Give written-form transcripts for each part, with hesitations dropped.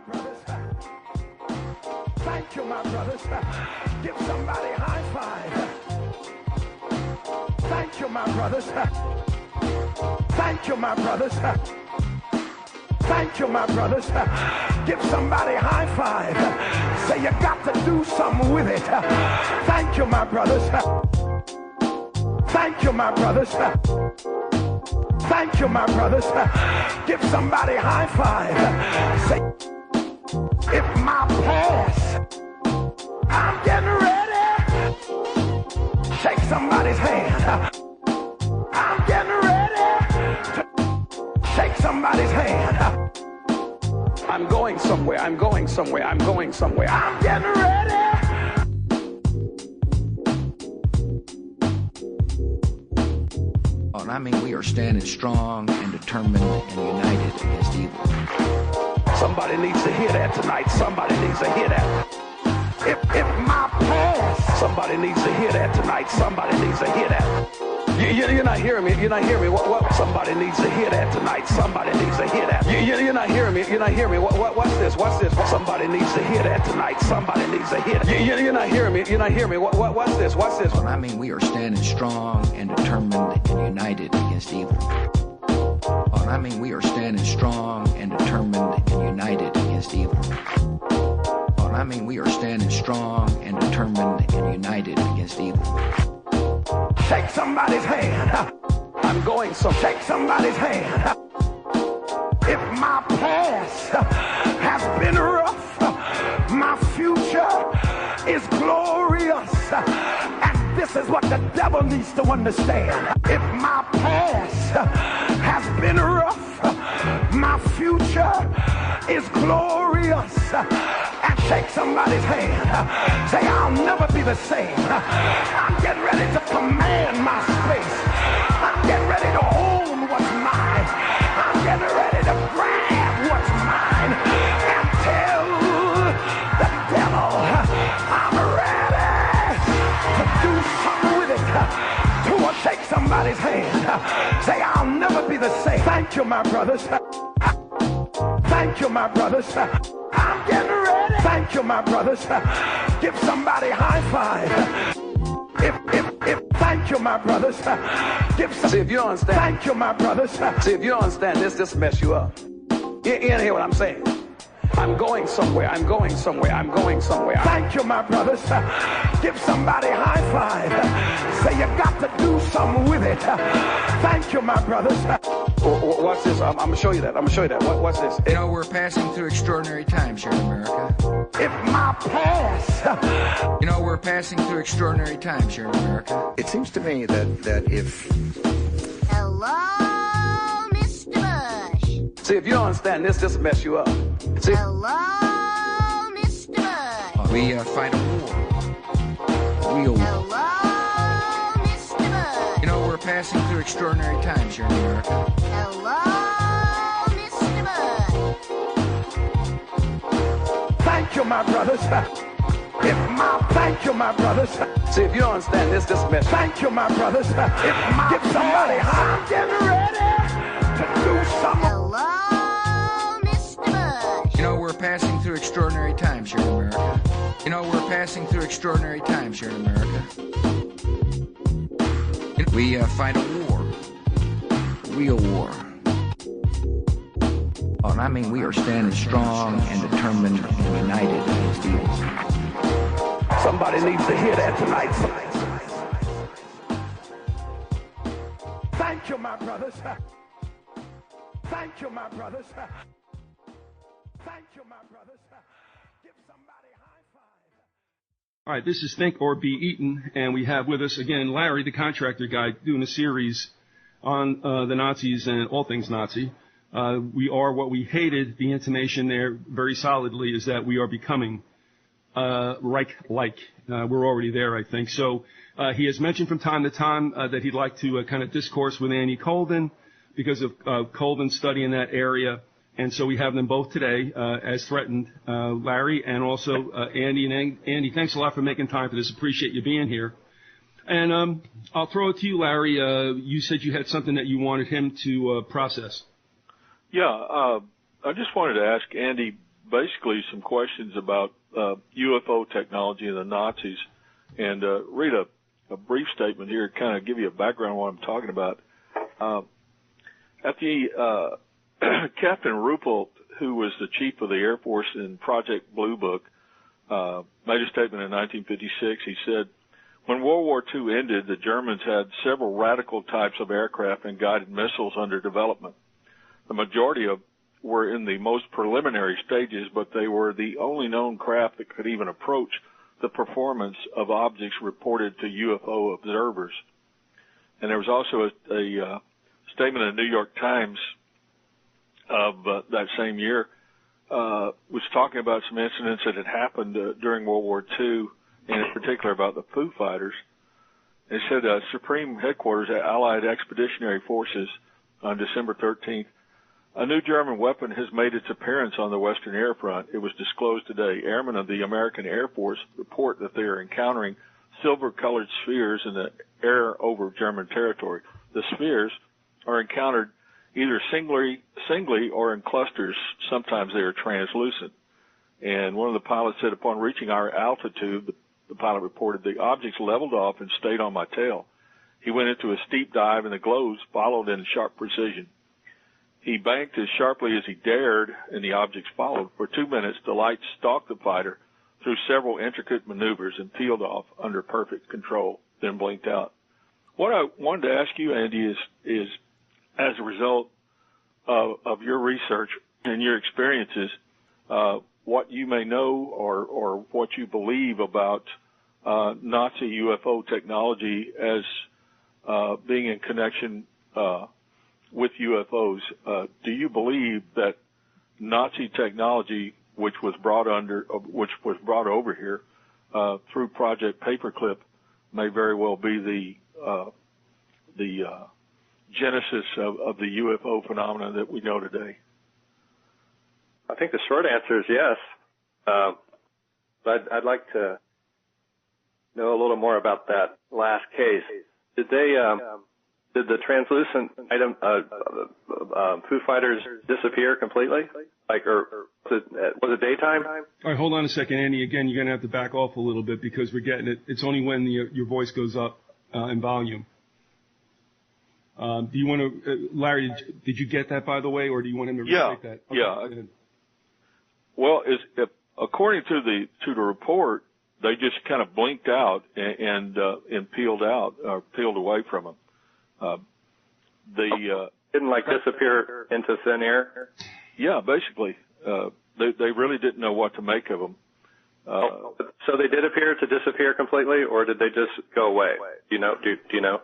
brothers. Thank you, my brothers. Give somebody a high five. Thank you, my brothers. Thank you, my brothers. Thank you, my brothers. Give somebody a high five. Say you got to do something with it. Thank you, my brothers. Thank you, my brothers. Thank you, my brothers. Give somebody a high five. Say, if my past, I'm getting ready. Shake somebody's hand. I'm getting ready to shake somebody's hand. I'm going somewhere. I'm going somewhere. I'm going somewhere. I'm getting ready. I mean, we are standing strong and determined and united against evil. Somebody needs to hear that tonight. Somebody needs to hear that. If my past, somebody needs to hear that tonight. Somebody needs to hear that. You're not hearing me. You're not hearing me. What? Somebody needs to hear that tonight. Somebody needs to hear that. You're not hearing me. You're not hearing me. What's this? What's this? Somebody needs to hear that tonight. Somebody needs to hear that. You're not hearing me. You're not hearing me. What's this? What's this? I mean, we are standing strong and determined and united against evil. I mean, we are standing strong and determined and united against evil. I mean, we are standing strong and determined and united against evil. Shake somebody's hand. I'm going so shake somebody's hand. If my past has been rough, my future is glorious. And this is what the devil needs to understand. If my past has been rough, my future is glorious. And shake somebody's hand. Say, I'll never be the same. I'm getting ready to command my space. I'm getting ready to own what's mine. I'm getting ready to grab what's mine and tell the devil I'm ready to do something with it. To shake somebody's hand. Say, I'll never be the same. Thank you, my brothers. Thank you, my brothers. I'm getting ready. Thank you, my brothers. Give somebody a high five. Thank you, my brothers. Give some. See, if you don't understand. Thank you, my brothers. See, if you don't understand this mess you up. You hear what I'm saying? I'm going somewhere. I'm going somewhere. I'm going somewhere. Thank you, my brothers. Give somebody a high five. Say you got to do something with it. Thank you, my brothers. What's this? I'm gonna show you that. I'm gonna show you that. What's this? You know, we're passing through extraordinary times here in America. If my past. You know, we're passing through extraordinary times here in America. It seems to me that if... Hello, Mr. Bush. See, if you don't understand this mess you up. See? Hello, Mr. Bush. We fight a war. Real war. Hello, Mr. Bush. You know, we're passing through extraordinary times here in America. Hello, Mr. Bush. Thank you, my brothers. Thank you, my brothers. See, if you don't understand this mess. Thank you, my brothers. Give somebody I'm getting ready to do something. Hello, Mr. Bush. You know, we're passing through extraordinary times here in America. You know, we're passing through extraordinary times here in America. We fight a war. Real war. I mean, we are standing strong and determined and united against evil. Somebody needs to hear that tonight. Thank you, my brothers. Thank you, my brothers. Thank you, my brothers. Give somebody a high five. All right, this is Think or Be Eaten, and we have with us again Larry the Contractor Guy doing a series on the Nazis and all things Nazi. We are what we hated. The intimation there very solidly is that we are becoming Reich-like. We're already there, I think. So he has mentioned from time to time that he'd like to kind of discourse with Andy Colvin because of Colvin's study in that area. And so we have them both today as threatened, Larry and also Andy. And Andy, thanks a lot for making time for this. Appreciate you being here. And I'll throw it to you, Larry. You said you had something that you wanted him to process. Yeah, I just wanted to ask Andy, basically some questions about UFO technology and the Nazis, and read a brief statement here, kind of give you a background on what I'm talking about. Captain Ruppelt, who was the chief of the Air Force in Project Blue Book, made a statement in 1956. He said, when World War II ended, the Germans had several radical types of aircraft and guided missiles under development. The majority of were in the most preliminary stages, but they were the only known craft that could even approach the performance of objects reported to UFO observers. And there was also a statement in the New York Times of that same year, was talking about some incidents that had happened during World War II, and in particular about the Foo Fighters. It said Supreme Headquarters at Allied Expeditionary Forces on December 13th, a new German weapon has made its appearance on the Western air front. It was disclosed today. Airmen of the American Air Force report that they are encountering silver-colored spheres in the air over German territory. The spheres are encountered either singly or in clusters. Sometimes they are translucent. And one of the pilots said, upon reaching our altitude, the pilot reported, the objects leveled off and stayed on my tail. He went into a steep dive, and the glows followed in sharp precision. He banked as sharply as he dared, and the objects followed. For 2 minutes, the lights stalked the fighter through several intricate maneuvers and peeled off under perfect control, then blinked out. What I wanted to ask you, Andy, is as a result of your research and your experiences, what you may know or what you believe about Nazi UFO technology as being in connection with UFOs. Do you believe that Nazi technology, which was brought over here through Project Paperclip, may very well be the genesis of the UFO phenomenon that we know today? I think the short answer is yes. But I'd like to know a little more about that last case. Did the translucent item, Foo Fighters disappear completely? Or was it daytime? All right, hold on a second, Andy. Again, you're going to have to back off a little bit because we're getting it. It's only when your voice goes up in volume. Do you want to, Larry, did you get that, by the way, or do you want him to restate that? Okay, yeah. Well, according to the report, they just kind of blinked out and peeled out, or peeled away from them. Didn't disappear into thin air? Yeah, basically. They really didn't know what to make of them. So they did appear to disappear completely, or did they just go away? Do you know?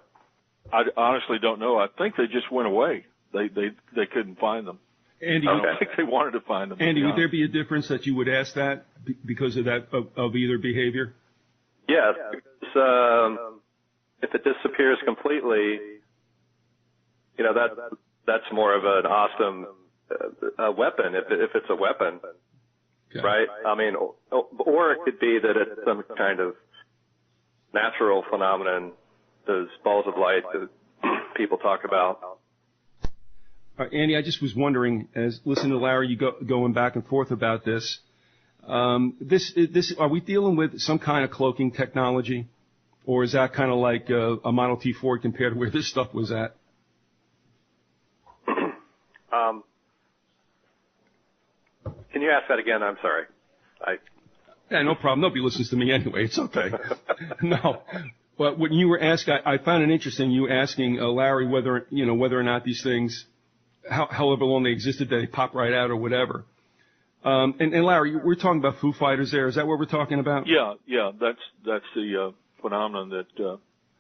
I honestly don't know. I think they just went away. They couldn't find them. Andy, I don't think they wanted to find them. Andy, would there be a difference that you would ask that because of that of either behavior? Yes, because if it disappears completely, that's more of an awesome weapon. If it's a weapon, okay. Right? I mean, or it could be that it's some kind of natural phenomenon, those balls of light that people talk about. Andy, I just was wondering, as listening to Larry, you going back and forth about this. Are we dealing with some kind of cloaking technology, or is that kind of like a Model T Ford compared to where this stuff was at? Can you ask that again? I'm sorry. Yeah, no problem. Nobody listens to me anyway. It's okay. No. But when you were asked, I found it interesting. You asking Larry whether or not these things, however long they existed, they pop right out or whatever. And Larry, we're talking about Foo Fighters there. Is that what we're talking about? Yeah. That's the phenomenon that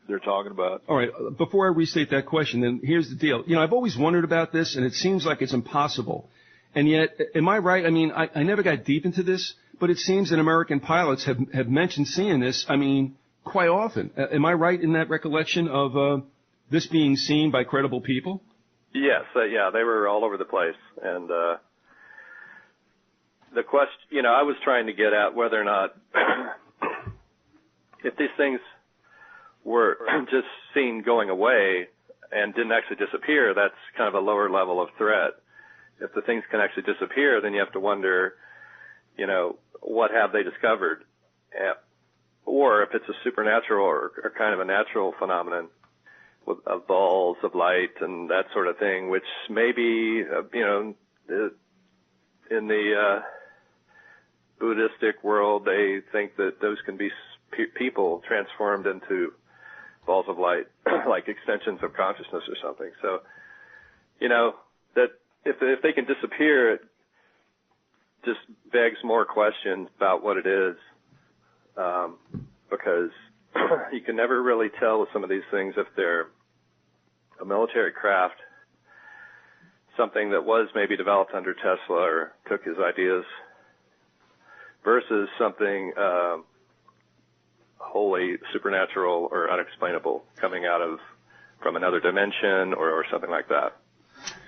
they're talking about. All right. Before I restate that question, then here's the deal. I've always wondered about this, and it seems like it's impossible. And yet, am I right? I mean, I never got deep into this, but it seems that American pilots have mentioned seeing this, quite often. Am I right in that recollection of this being seen by credible people? Yes, they were all over the place. And the question, I was trying to get at whether or not, if these things were just seen going away and didn't actually disappear, that's kind of a lower level of threat. If the things can actually disappear, then you have to wonder, what have they discovered? Or if it's a supernatural or kind of a natural phenomenon of balls of light and that sort of thing, which maybe, in the Buddhistic world, they think that those can be people transformed into balls of light, like extensions of consciousness or something. So, that if they can disappear, it just begs more questions about what it is, because you can never really tell with some of these things if they're a military craft, something that was maybe developed under Tesla or took his ideas, versus something wholly supernatural or unexplainable coming from another dimension or something like that.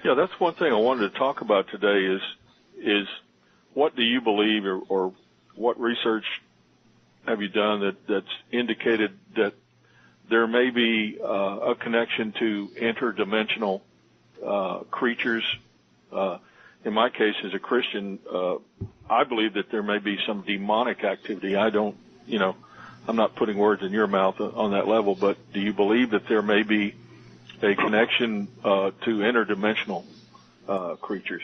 Yeah, that's one thing I wanted to talk about today is what do you believe or what research have you done that's indicated that there may be a connection to interdimensional creatures? In my case, as a Christian, I believe that there may be some demonic activity. I'm not putting words in your mouth on that level, but do you believe that there may be a connection to interdimensional creatures?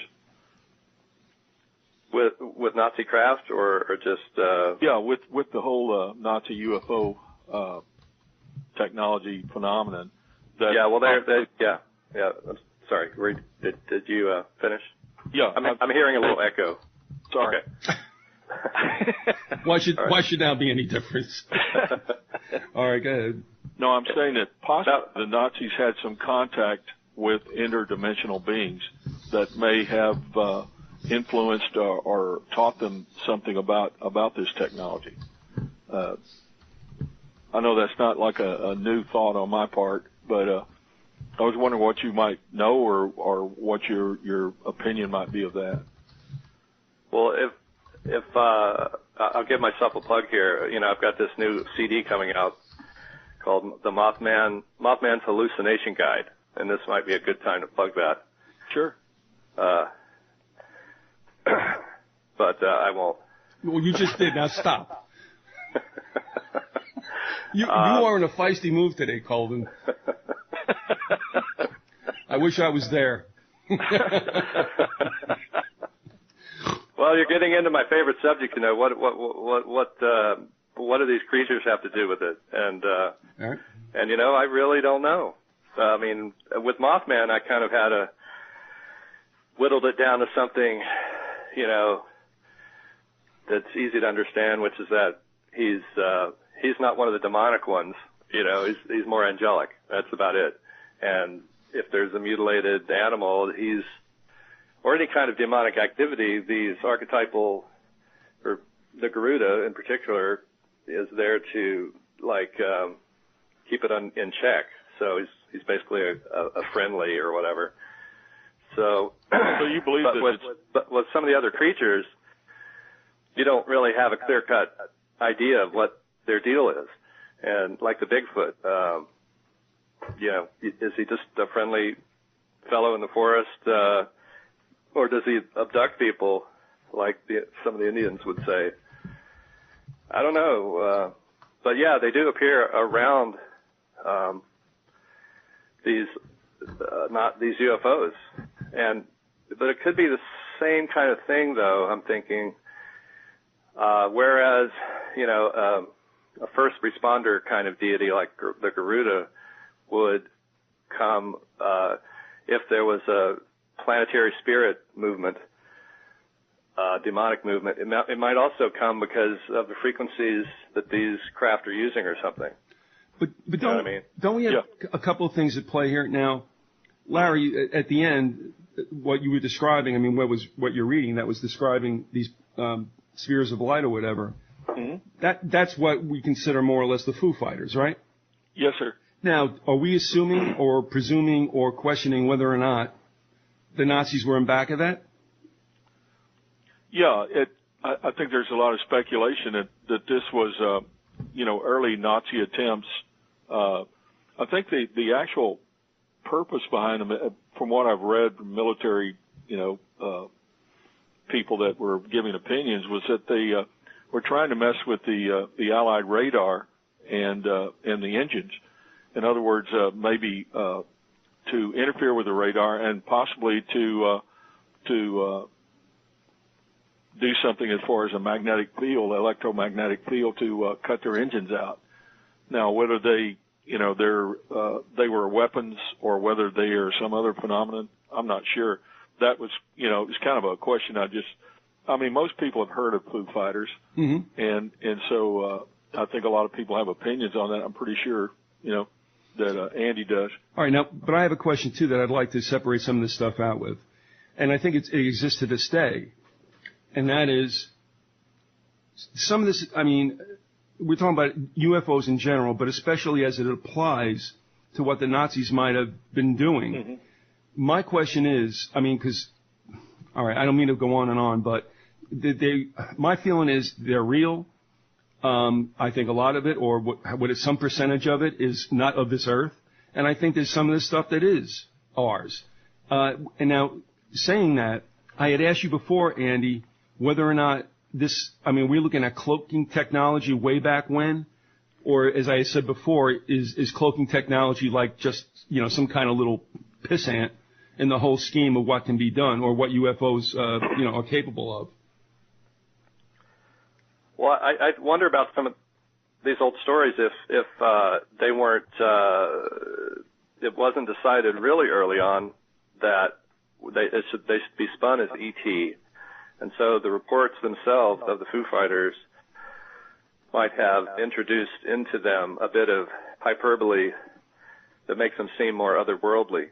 With Nazi craft or just with the whole Nazi UFO technology phenomenon. I'm sorry. Did you finish? Yeah, I'm hearing a little echo. Sorry. Okay. Why should now be any difference? All right, go ahead. No, I'm saying that possibly the Nazis had some contact with interdimensional beings that may have influenced or taught them something about this technology. I know that's not like a new thought on my part, but I was wondering what you might know or what your opinion might be of that. Well, if I'll give myself a plug here. I've got this new CD coming out called the Mothman's Hallucination Guide, and this might be a good time to plug that. Sure. But I won't. Well, you just did. Now stop. You are in a feisty move today, Colvin. I wish I was there. Well, you're getting into my favorite subject. What do these creatures have to do with it? And all right. And I really don't know. I mean, with Mothman, I kind of whittled it down to something, that's easy to understand, which is that he's not one of the demonic ones. He's more angelic. That's about it. And if there's a mutilated animal, or any kind of demonic activity, these archetypal, or the Garuda in particular, is there to keep it in check. So he's basically a friendly or whatever. So you believe but with some of the other creatures, you don't really have a clear-cut idea of what their deal is. And like the Bigfoot, is he just a friendly fellow in the forest, or does he abduct people like some of the Indians would say? I don't know. But yeah, they do appear around these UFOs. But it could be the same kind of thing, though, I'm thinking. Whereas, a first responder kind of deity like the Garuda would come if there was a planetary spirit movement, demonic movement. It might also come because of the frequencies that these craft are using or something. But don't we have a couple of things at play here now? Larry, at the end, what you were describing, what you're reading, that was describing these spheres of light or whatever. Mm-hmm. That's what we consider more or less the Foo Fighters, right? Yes, sir. Now, are we assuming or presuming or questioning whether or not the Nazis were in back of that? Yeah, I think there's a lot of speculation that this was, early Nazi attempts. I think the actual purpose behind them, from what I've read from military, people that were giving opinions was that they were trying to mess with the Allied radar and the engines. In other words, maybe to interfere with the radar and possibly to do something as far as a magnetic field, electromagnetic field, to cut their engines out. Now, whether they were weapons or whether they are some other phenomenon, I'm not sure. That was, it's kind of a question most people have heard of Foo Fighters, and so I think a lot of people have opinions on that. I'm pretty sure, that Andy does. All right, now, but I have a question, too, that I'd like to separate some of this stuff out with. And I think it exists to this day. And that is, some of this, we're talking about UFOs in general, but especially as it applies to what the Nazis might have been doing. Mm-hmm. My question is, because, all right, I don't mean to go on and on, but my feeling is they're real. I think a lot of it, or what is some percentage of it, is not of this earth. And I think there's some of this stuff that is ours. And now, saying that, I had asked you before, Andy, whether or not this, we're looking at cloaking technology way back when, or as I said before, is cloaking technology like just, some kind of little pissant in the whole scheme of what can be done or what UFOs, are capable of? Well, I wonder about some of these old stories if they weren't, it wasn't decided really early on that they should be spun as ET. And so the reports themselves of the Foo Fighters might have introduced into them a bit of hyperbole that makes them seem more otherworldly.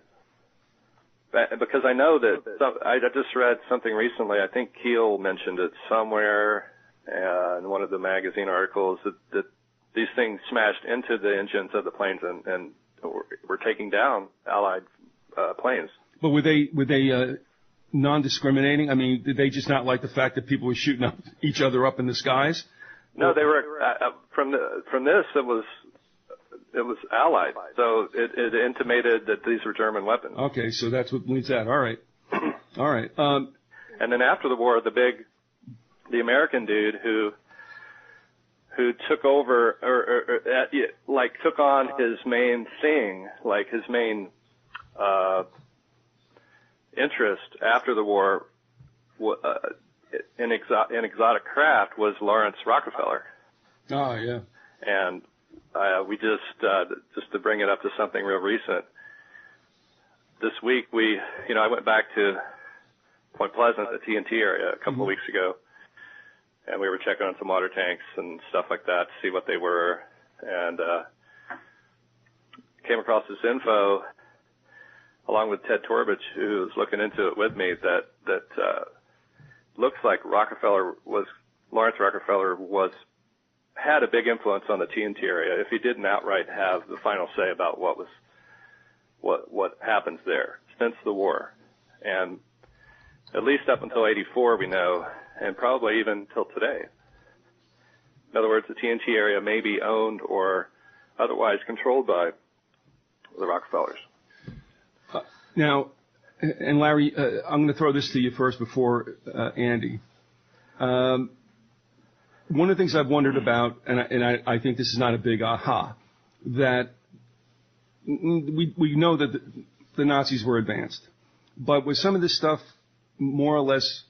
Because I know that I just read something recently. I think Keel mentioned it somewhere in one of the magazine articles that these things smashed into the engines of the planes and were taking down Allied planes. But were they non-discriminating? Did they just not like the fact that people were shooting each other up in the skies? No, they were from this. It was Allied, so it intimated that these were German weapons. Okay, so that's what leads that. All right, all right. And then after the war, the American dude who took over took on his main thing, like his main interest after the war in exotic craft was Lawrence Rockefeller. Oh, yeah. And we just to bring it up to something real recent, this week I went back to Point Pleasant, the TNT area, a couple of weeks ago, and we were checking on some water tanks and stuff like that to see what they were, and came across this info along with Ted Torbich, who was looking into it with me, that looks like Lawrence Rockefeller had a big influence on the TNT area, if he didn't outright have the final say about what happens there since the war. And at least up until 84, we know, and probably even till today. In other words, the TNT area may be owned or otherwise controlled by the Rockefellers. Now, and Larry, I'm going to throw this to you first before Andy. One of the things I've wondered about, and I think this is not a big aha, that we know that the Nazis were advanced, but was some of this stuff more or less,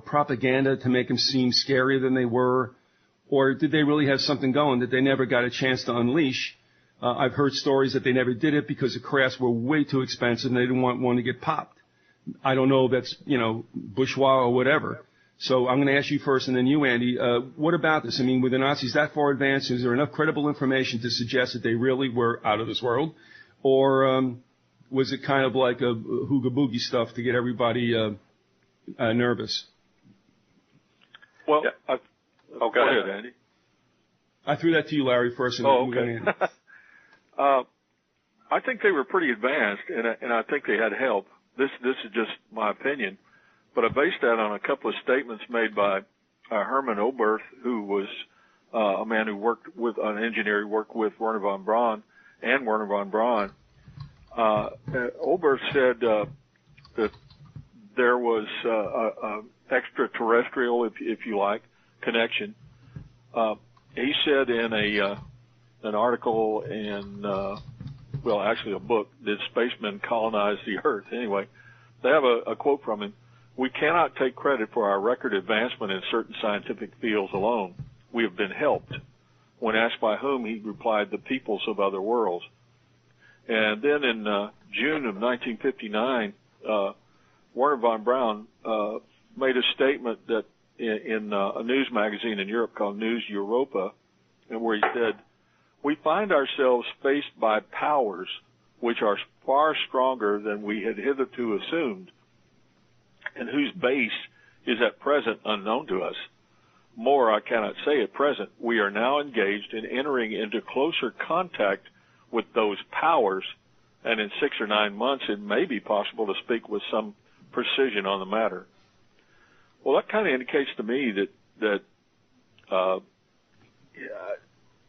propaganda to make them seem scarier than they were, or did they really have something going that they never got a chance to unleash? I've heard stories that they never did it because the crafts were way too expensive and they didn't want one to get popped. I don't know if that's, bourgeois or whatever. So I'm going to ask you first and then you, Andy. What about this? Were the Nazis that far advanced? Is there enough credible information to suggest that they really were out of this world? Or was it kind of like a hooga boogie stuff to get everybody nervous? Well, yeah. Go ahead, Andy. I threw that to you, Larry, first. And okay. I think they were pretty advanced, and I think they had help. This is just my opinion, but I based that on a couple of statements made by Herman Oberth, who was a man who worked with an engineer who worked with Werner von Braun and Werner von Braun. Oberth said that there was a extraterrestrial, if you like, connection. He said in an article in, well, actually a book, Did Spacemen Colonize the Earth? Anyway, they have a quote from him. We cannot take credit for our record advancement in certain scientific fields alone. We have been helped. When asked by whom, he replied, the peoples of other worlds. And then in June of 1959, Wernher von Braun made a statement that in a news magazine in Europe called News Europa, and where he said, we find ourselves faced by powers which are far stronger than we had hitherto assumed, and whose base is at present unknown to us. More I cannot say at present. We are now engaged in entering into closer contact with those powers, and in 6 or 9 months it may be possible to speak with some precision on the matter. Well, that kind of indicates to me that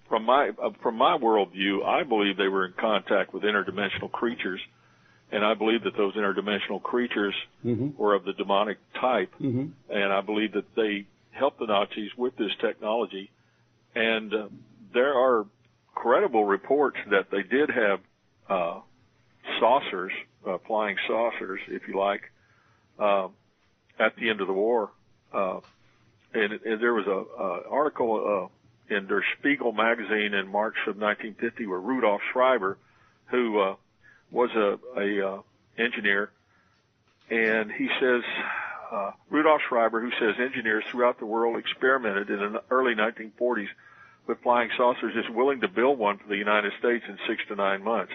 from my worldview, I believe they were in contact with interdimensional creatures, and I believe that those interdimensional creatures were of the demonic type, and I believe that they helped the Nazis with this technology. And there are credible reports that they did have saucers, flying saucers, if you like, at the end of the war. And there was an article in Der Spiegel magazine in March of 1950 where Rudolf Schreiber, who was a engineer, and he says, Rudolf Schreiber, who says engineers throughout the world experimented in the early 1940s with flying saucers, is willing to build one for the United States in 6 to 9 months.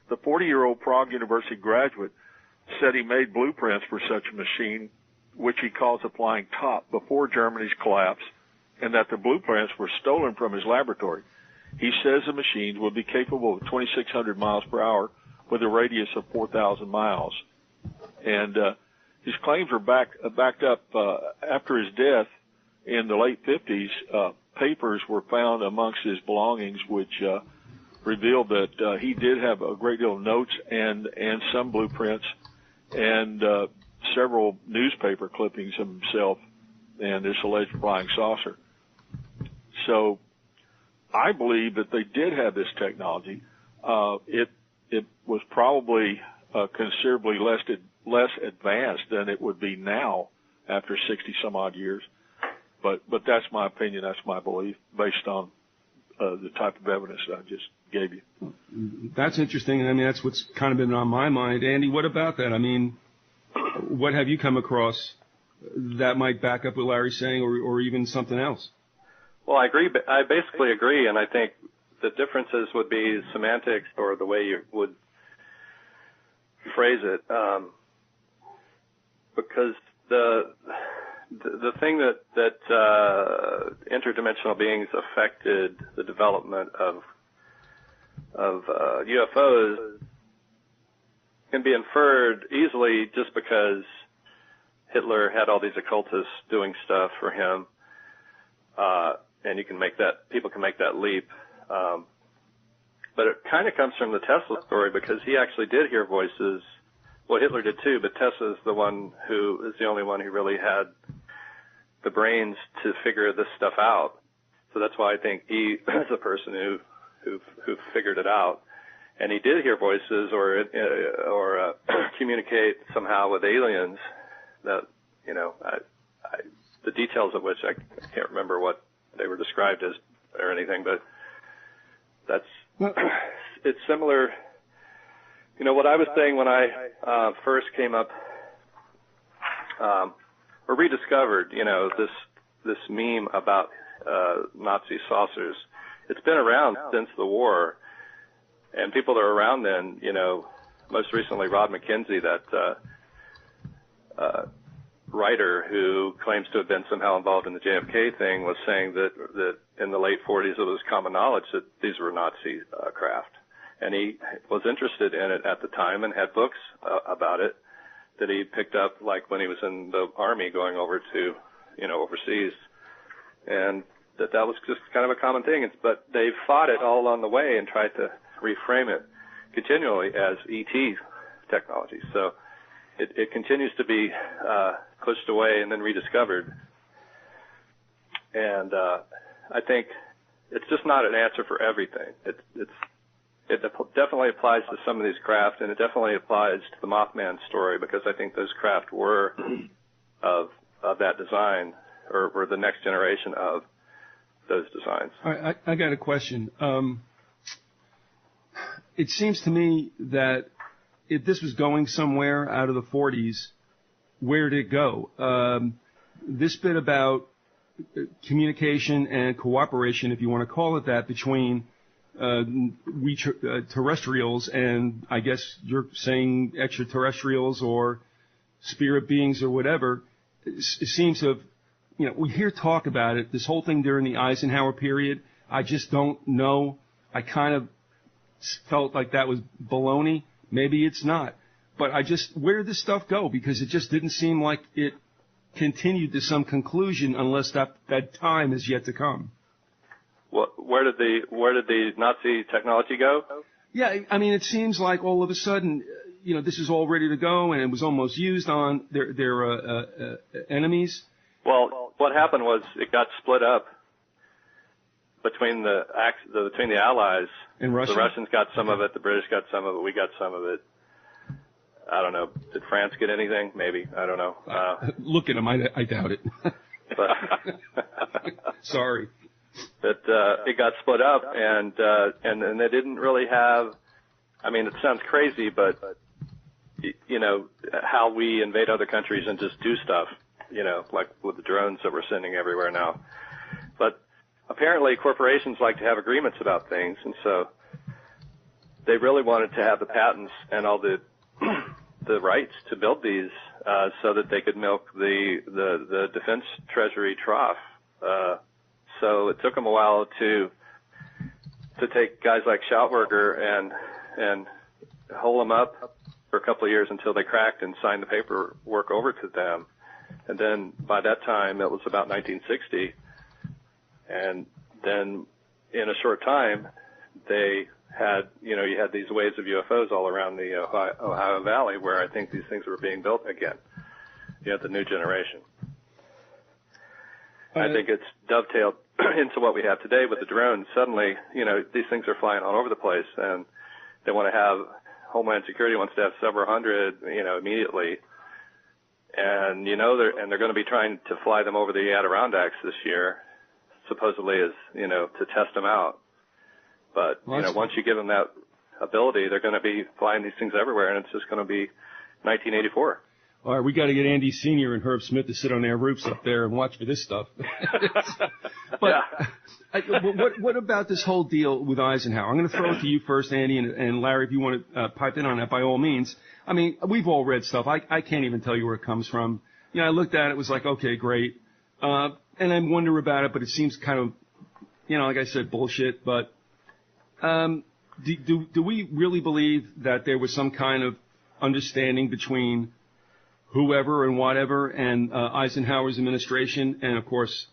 The 40-year-old Prague University graduate said he made blueprints for such a machine, which he calls a flying top, before Germany's collapse, and that the blueprints were stolen from his laboratory. He says the machines would be capable of 2,600 miles per hour with a radius of 4,000 miles. And his claims were backed up after his death in the late 50s. Papers were found amongst his belongings which revealed that he did have a great deal of notes and some blueprints and several newspaper clippings of himself and this alleged flying saucer. So I believe that they did have this technology. It was probably considerably less advanced than it would be now after 60 some odd years. But that's my opinion. That's my belief based on the type of evidence that I just gave you. That's interesting. I mean, that's what's kind of been on my mind. Andy, what about that? I mean, what have you come across that might back up what Larry's saying, or even something else? Well, I agree. I basically agree, and I think the differences would be semantics or the way you would phrase it, because the thing that interdimensional beings affected the development of UFOs can be inferred easily just because Hitler had all these occultists doing stuff for him, and people can make that leap. But it kind of comes from the Tesla story because he actually did hear voices. Well, Hitler did too, but Tesla's the only one who really had the brains to figure this stuff out. So that's why I think he is the person who figured it out. And he did hear voices or communicate somehow with aliens that, the details of which I can't remember what they were described as or anything, but it's similar. What I was saying when I first came up, or rediscovered, this meme about Nazi saucers. It's been around since the war, and people that are around then, most recently Rod McKenzie, that writer who claims to have been somehow involved in the JFK thing, was saying that in the late 40s it was common knowledge that these were Nazi craft. And he was interested in it at the time and had books about it that he picked up, like when he was in the Army going over to, overseas. And that was just kind of a common thing. But they fought it all along the way and tried to reframe it continually as ET technology. So it continues to be pushed away and then rediscovered. And I think it's just not an answer for everything. It definitely applies to some of these craft, and it definitely applies to the Mothman story, because I think those craft were of that design, or were the next generation of those designs. All right, I got a question. It seems to me that if this was going somewhere out of the 40s, where did it go? This bit about communication and cooperation, if you want to call it that, between terrestrials and, I guess you're saying extraterrestrials or spirit beings or whatever, it seems to have, we hear talk about it, this whole thing during the Eisenhower period. I just don't know. I kind of felt like that was baloney. Maybe it's not. But where did this stuff go? Because it just didn't seem like it continued to some conclusion, unless that time is yet to come. Well, where did the Nazi technology go? Yeah, I mean, it seems like all of a sudden, this is all ready to go, and it was almost used on their enemies. Well, what happened was it got split up between the Allies. And Russia? The Russians got some of it, the British got some of it, we got some of it. I don't know. Did France get anything? Maybe. I don't know. Look at them. I doubt it. But sorry. But it got split up, and they didn't really have. I mean, it sounds crazy, but how we invade other countries and just do stuff, like with the drones that we're sending everywhere now. But apparently, corporations like to have agreements about things, and so they really wanted to have the patents and all the rights to build these so that they could milk the defense treasury trough. So it took them a while to take guys like Schautberger and hold them up for a couple of years until they cracked and signed the paperwork over to them. And then by that time, it was about 1960. And then in a short time, they had, you had these waves of UFOs all around the Ohio Valley, where I think these things were being built again. You had the new generation. I think it's dovetailed into what we have today with the drones. Suddenly, these things are flying all over the place, and they want to have, Homeland Security wants to have several hundred, immediately. And, they're going to be trying to fly them over the Adirondacks this year, supposedly as, to test them out. But, once you give them that ability, they're going to be flying these things everywhere, and it's just going to be 1984. All right, we got to get Andy Sr. and Herb Smith to sit on their roofs up there and watch for this stuff. But what about this whole deal with Eisenhower? I'm going to throw it to you first, Andy, and Larry, if you want to pipe in on that, by all means. I mean, we've all read stuff. I can't even tell you where it comes from. I looked at it, was like, okay, great. And I wonder about it, but it seems kind of, like I said, bullshit. But do we really believe that there was some kind of understanding between whoever and whatever and Eisenhower's administration? And, of course,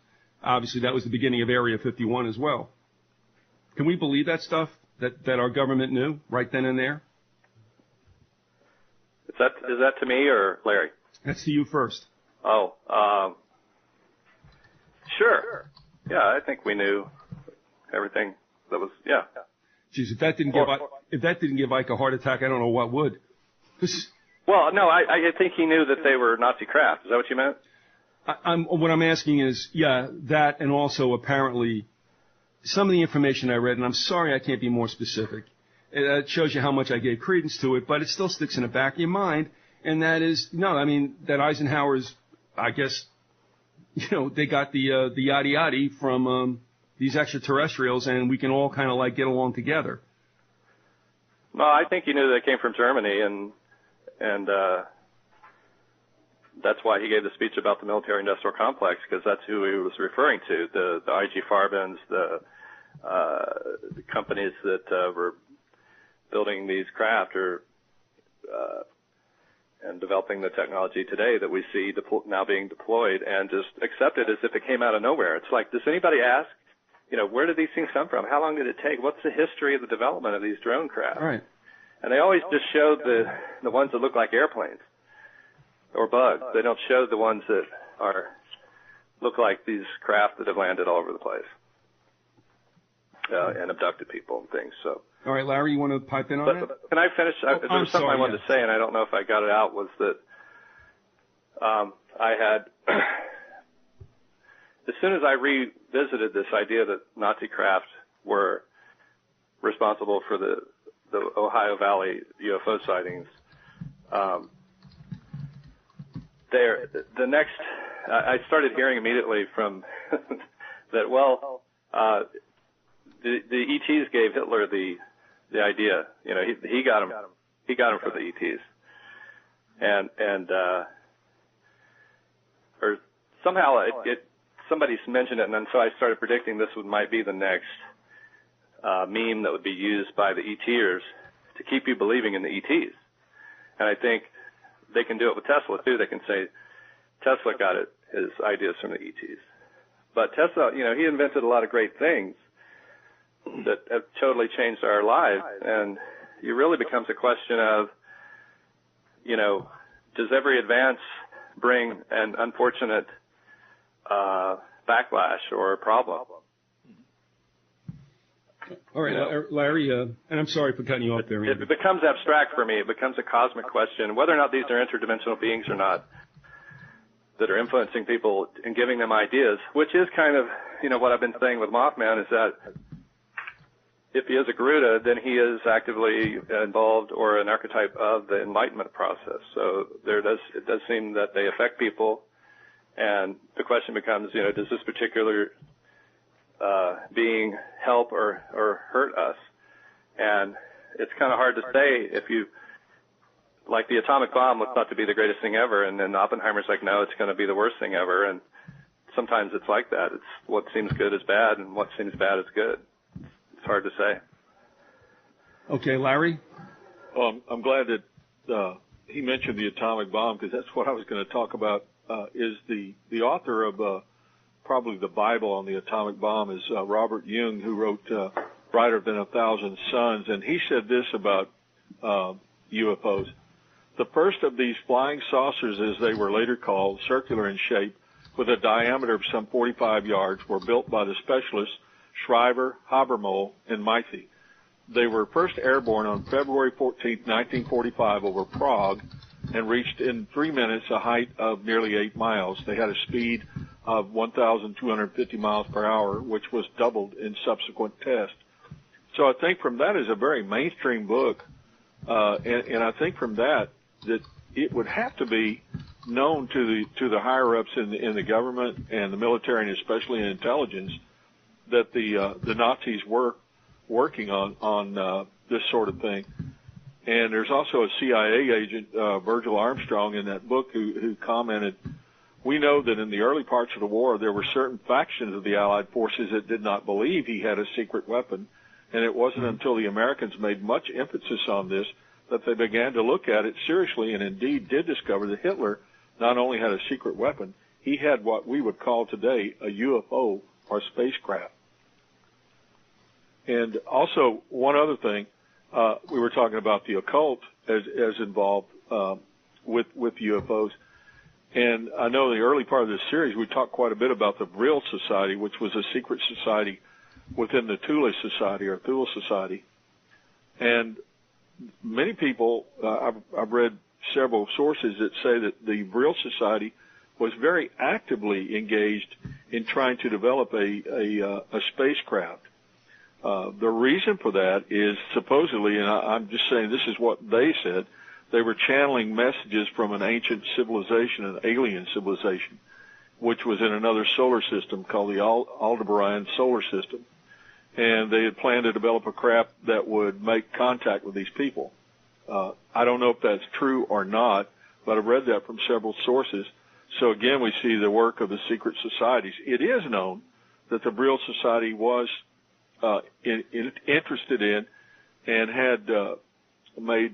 obviously that was the beginning of Area 51 as well. Can we believe that stuff that our government knew right then and there? Is that to me or Larry? That's to you first. Oh, sure. Yeah, I think we knew everything that was, yeah. Geez, if that didn't give Ike a heart attack, I don't know what would. Well, no, I think he knew that they were Nazi craft. Is that what you meant? What I'm asking is, yeah, that, and also apparently some of the information I read, and I'm sorry I can't be more specific. It shows you how much I gave credence to it, but it still sticks in the back of your mind, and that is, that Eisenhower's, I guess, they got the yada-yada from these extraterrestrials, and we can all kind of like get along together. No, I think he knew they came from Germany, and that's why he gave the speech about the military-industrial complex, because that's who he was referring to, the IG Farbens, the companies that were building these craft and developing the technology today that we see now being deployed, and just accept it as if it came out of nowhere. It's like, does anybody ask, where did these things come from? How long did it take? What's the history of the development of these drone craft? Right. And they always just showed the ones that look like airplanes. or bugs. They don't show the ones that look like these craft that have landed all over the place and abducted people and things. So. All right, Larry, you want to pipe in on that? Can I finish? There was something I wanted to say, and I don't know if I got it out, was that I had, as soon as I revisited this idea that Nazi craft were responsible for the Ohio Valley UFO sightings, I started hearing immediately from that, well, the ETs gave Hitler the idea. You know, he got him for the ETs, and or somehow somebody mentioned it, and then so I started predicting this might be the next meme that would be used by the ETers to keep you believing in the ETs. And I think they can do it with Tesla too. They can say Tesla got his ideas from the ETs, but Tesla, you know, he invented a lot of great things that have totally changed our lives, and it really becomes a question of, you know, does every advance bring an unfortunate backlash or a problem? All right, you know, Larry, and I'm sorry for cutting you off there. It becomes abstract for me. It becomes a cosmic question, whether or not these are interdimensional beings or not, that are influencing people and giving them ideas, which is kind of, you know, what I've been saying with Mothman is that if he is a Garuda, then he is actively involved or an archetype of the enlightenment process. So it does seem that they affect people, and the question becomes, you know, does this particular being help or hurt us? And it's kind of hard to say if you, like the atomic bomb was thought to be the greatest thing ever, and then Oppenheimer's like, no, it's going to be the worst thing ever. And sometimes it's like that. It's what seems good is bad, and what seems bad is good. It's hard to say. Okay, Larry? I'm glad that he mentioned the atomic bomb, because that's what I was going to talk about. Is the author of probably the Bible on the atomic bomb is Robert Jung, who wrote Brighter Than a Thousand Suns, and he said this about UFOs. The first of these flying saucers, as they were later called, circular in shape, with a diameter of some 45 yards, were built by the specialists Shriver, Habermohl, and Mythe. They were first airborne on February 14, 1945, over Prague, and reached in 3 minutes a height of nearly 8 miles. They had a speed of 1,250 miles per hour, which was doubled in subsequent tests. So I think from that is a very mainstream book, and I think from that it would have to be known to the higher ups in the government and the military, and especially in intelligence, that the Nazis were working on this sort of thing. And there's also a CIA agent, Virgil Armstrong, in that book who commented, we know that in the early parts of the war there were certain factions of the Allied forces that did not believe he had a secret weapon, and it wasn't until the Americans made much emphasis on this that they began to look at it seriously, and indeed did discover that Hitler not only had a secret weapon, he had what we would call today a UFO or spacecraft. And also, one other thing, we were talking about the occult as involved with UFOs. And I know in the early part of this series, we talked quite a bit about the Vril Society, which was a secret society within the Thule Society, or Thule Society. And many people, I've read several sources that say that the Vril Society was very actively engaged in trying to develop a spacecraft. The reason for that is supposedly, and I'm just saying this is what they said, they were channeling messages from an ancient civilization, an alien civilization, which was in another solar system called the Aldebaran solar system. And they had planned to develop a craft that would make contact with these people. I don't know if that's true or not, but I've read that from several sources. So again, we see the work of the secret societies. It is known that the Vril Society was interested in and had made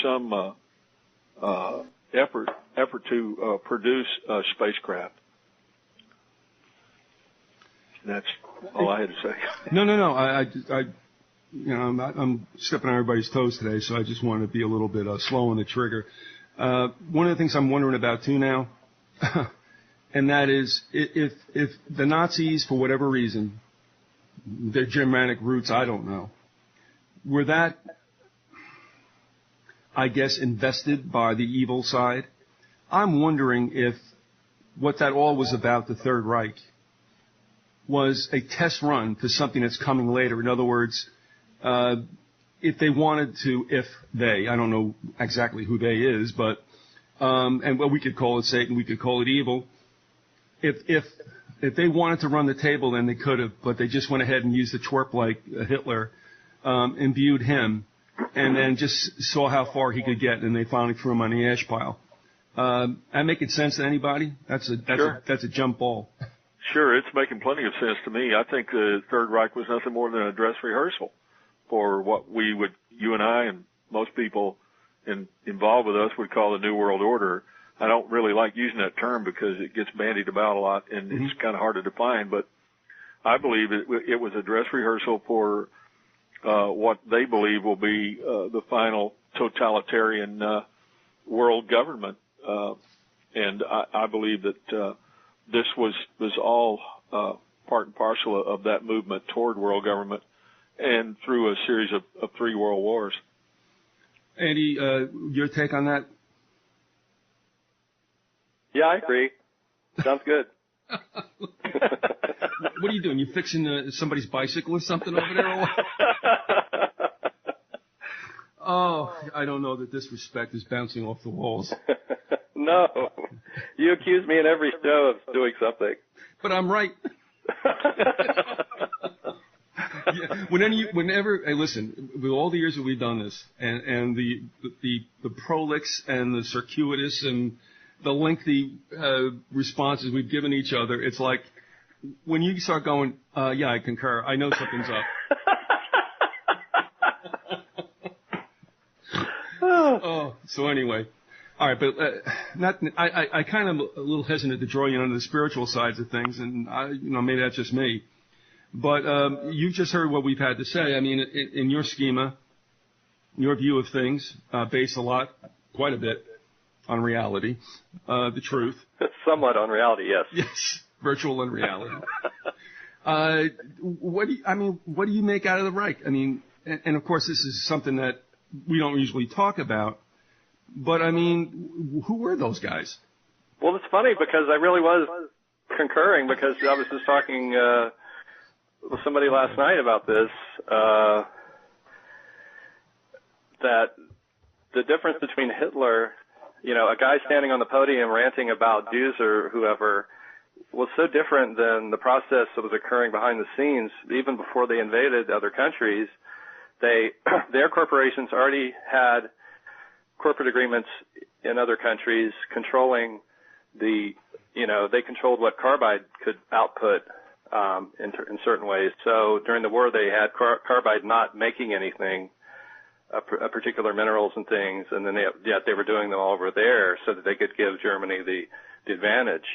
some effort to produce a spacecraft. That's all I had to say. No. I'm stepping on everybody's toes today, so I just want to be a little bit slow on the trigger. One of the things I'm wondering about too now, and that is if the Nazis, for whatever reason, their Germanic roots, I don't know, were that, I guess, invested by the evil side, I'm wondering if what that all was about, the Third Reich, was a test run to something that's coming later. In other words, if they wanted to, I don't know exactly who they is, but, and well, we could call it Satan, we could call it evil. If they wanted to run the table, then they could have, but they just went ahead and used the twerp like Hitler, imbued him, and then just saw how far he could get, and they finally threw him on the ash pile. That making sense to anybody? That's a jump ball. Sure, it's making plenty of sense to me. I think the Third Reich was nothing more than a dress rehearsal for what you and I and most people involved with us would call the New World Order. I don't really like using that term because it gets bandied about a lot and it's kind of hard to define, but I believe it was a dress rehearsal for what they believe will be the final totalitarian world government. And I believe that this was all part and parcel of that movement toward world government and through a series of 3 world wars. Andy, your take on that? Yeah, I agree. Sounds good. What are you doing? You fixing somebody's bicycle or something over there? Or what? Oh, I don't know that disrespect is bouncing off the walls. No. You accuse me in every show of doing something. But I'm right. Yeah, whenever, hey, listen, with all the years that we've done this, and the prolix and the circuitous and the lengthy responses we've given each other, it's like when you start going, yeah, I concur, I know something's up. Oh, so anyway. All right, but I kind of a little hesitant to draw you into the spiritual sides of things, and maybe that's just me. But you've just heard what we've had to say. I mean, in your schema, your view of things, based quite a bit on reality, the truth. Somewhat on reality, yes. Yes, virtual and reality. What do you make out of the Reich? I mean, and of course, this is something that we don't usually talk about. But, I mean, who were those guys? Well, it's funny because I really was concurring because I was just talking with somebody last night about this, that the difference between Hitler, a guy standing on the podium ranting about Jews or whoever, was so different than the process that was occurring behind the scenes. Even before they invaded other countries, their corporations already had corporate agreements in other countries controlling they controlled what carbide could output in certain ways. So during the war, they had carbide not making anything, a particular minerals and things, and then yet they were doing them all over there so that they could give Germany the advantage.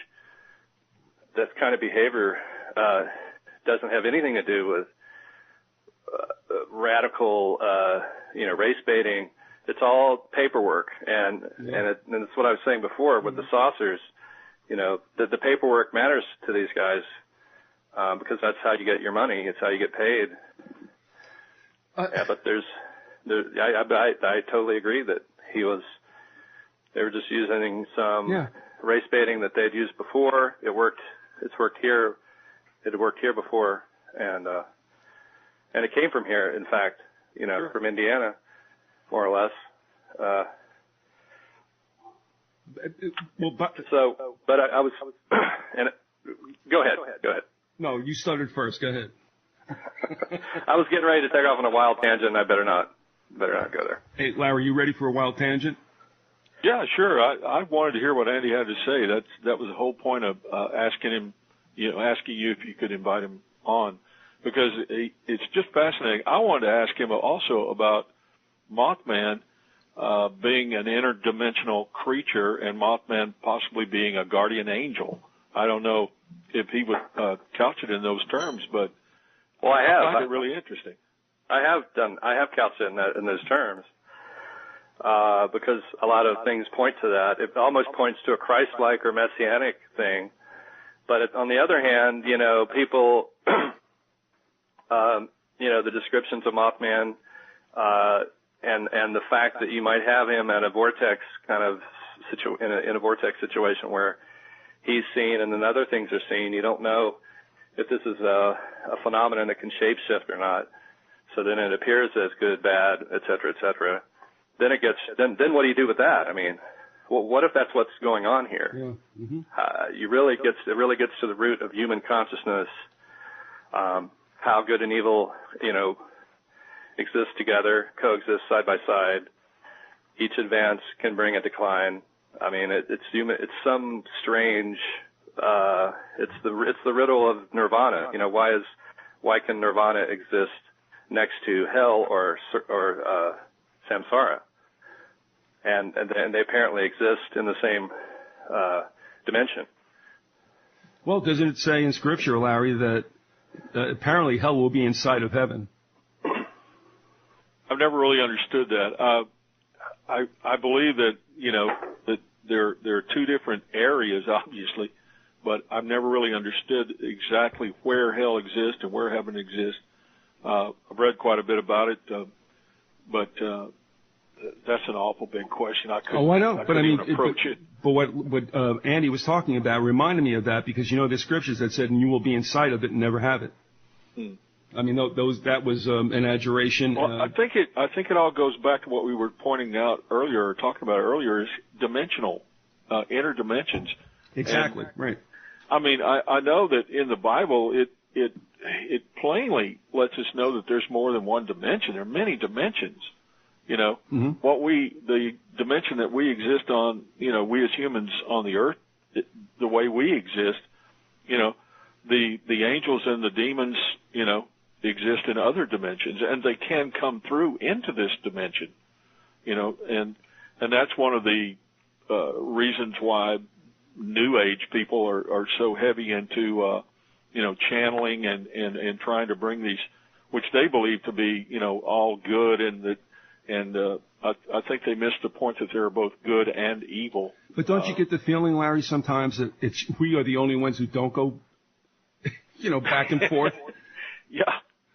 That kind of behavior doesn't have anything to do with radical, race baiting. It's all paperwork, and it's what I was saying before with the saucers. The paperwork matters to these guys because that's how you get your money. It's how you get paid. Yeah, but I totally agree that they were just using some race baiting that they'd used before. It worked. It's worked here. It had worked here before, and it came from here. In fact, from Indiana. More or less. But I was, and go ahead. No, you started first. Go ahead. I was getting ready to take off on a wild tangent, and I better not go there. Hey, Larry, you ready for a wild tangent? Yeah, sure. I wanted to hear what Andy had to say. That was the whole point of asking you if you could invite him on, because it's just fascinating. I wanted to ask him also about Mothman being an interdimensional creature and Mothman possibly being a guardian angel. I don't know if he would couch it in those terms, but I find it really interesting. I have couched it in those terms. because a lot of things point to that. It almost points to a Christ-like or messianic thing. But on the other hand, people, the descriptions of Mothman, and the fact that you might have him at a vortex kind of in a vortex situation where he's seen and then other things are seen. You don't know if this is a phenomenon that can shapeshift or not. So then it appears as good, bad, et cetera, et cetera. Then then what do you do with that? I mean, well, what if that's what's going on here? Yeah. Mm-hmm. It really gets to the root of human consciousness, how good and evil, exist together, coexist side by side. Each advance can bring a decline. I mean, it's some strange. It's the riddle of nirvana. Why can nirvana exist next to hell or samsara? And they apparently exist in the same dimension. Well, doesn't it say in Scripture, Larry, that apparently hell will be inside of heaven? I've never really understood that. I believe that that there are two different areas, obviously, but I've never really understood exactly where hell exists and where heaven exists. I've read quite a bit about it, but that's an awful big question. I couldn't approach it. But what Andy was talking about reminded me of that, because there's scriptures that said, "And you will be inside of it and never have it." I mean, that was an adjuration. Well, I think it all goes back to what we were pointing out earlier, or talking about earlier, is dimensional, inner dimensions. Exactly, and, right. I mean, I know that in the Bible it plainly lets us know that there's more than one dimension. There are many dimensions. Mm-hmm. The dimension that we exist on, we as humans on the earth, the way we exist, the angels and the demons, exist in other dimensions, and they can come through into this dimension, and that's one of the reasons why New Age people are so heavy into channeling and trying to bring these, which they believe to be all good, and I think they missed the point that they're both good and evil. But don't you get the feeling, Larry, sometimes that we are the only ones who don't go back and forth?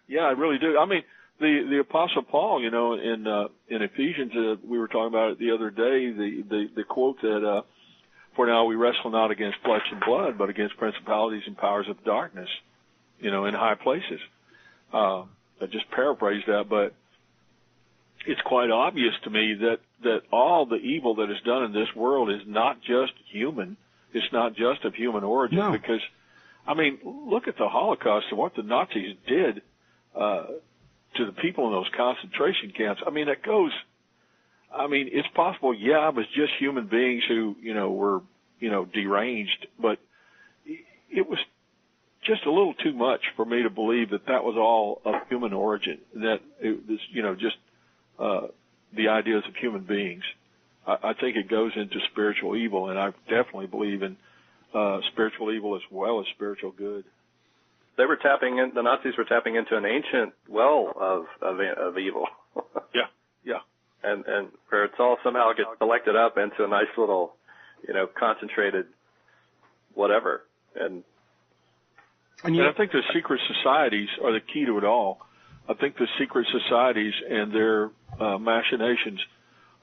Yeah, I really do. I mean, the Apostle Paul, in Ephesians, we were talking about it the other day, the quote that, "For now we wrestle not against flesh and blood, but against principalities and powers of darkness, in high places." I just paraphrased that, but it's quite obvious to me that all the evil that is done in this world is not just human. It's not just of human origin. No. Because, I mean, look at the Holocaust and what the Nazis did to the people in those concentration camps. I mean, it's possible, it was just human beings who, were, deranged, but it was just a little too much for me to believe that was all of human origin, that it was, just the ideas of human beings. I think it goes into spiritual evil, and I definitely believe in spiritual evil as well as spiritual good. The Nazis were tapping into an ancient well of evil. Yeah. And where it's all somehow gets collected up into a nice little, concentrated whatever. And I think the secret societies are the key to it all. I think the secret societies and their machinations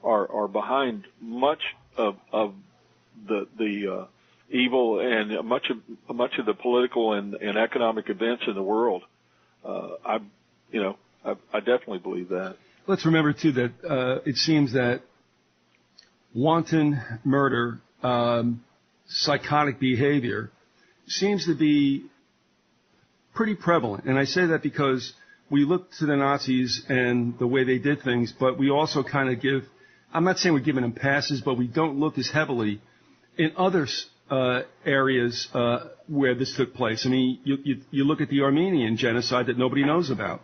are behind much of the evil and much of the political and economic events in the world. I definitely believe that. Let's remember too that it seems that wanton murder, psychotic behavior, seems to be pretty prevalent, and I say that because we look to the Nazis and the way they did things, but we also kind of I'm not saying we're giving them passes, but we don't look as heavily in other areas where this took place. I mean, you look at the Armenian genocide that nobody knows about.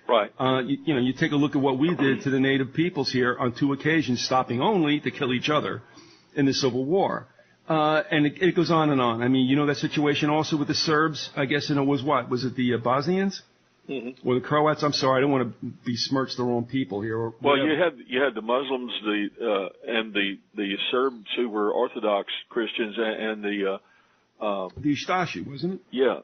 Right. You take a look at what we did to the native peoples here on 2 occasions, stopping only to kill each other in the Civil War. And it goes on and on. I mean, that situation also with the Serbs, I guess, was what? Was it the Bosnians? Mm-hmm. Or the Croats. I'm sorry, I don't want to besmirch the wrong people here. Or well, whatever. you had the Muslims, and the Serbs who were Orthodox Christians, and the Ustashi, wasn't it? Yeah.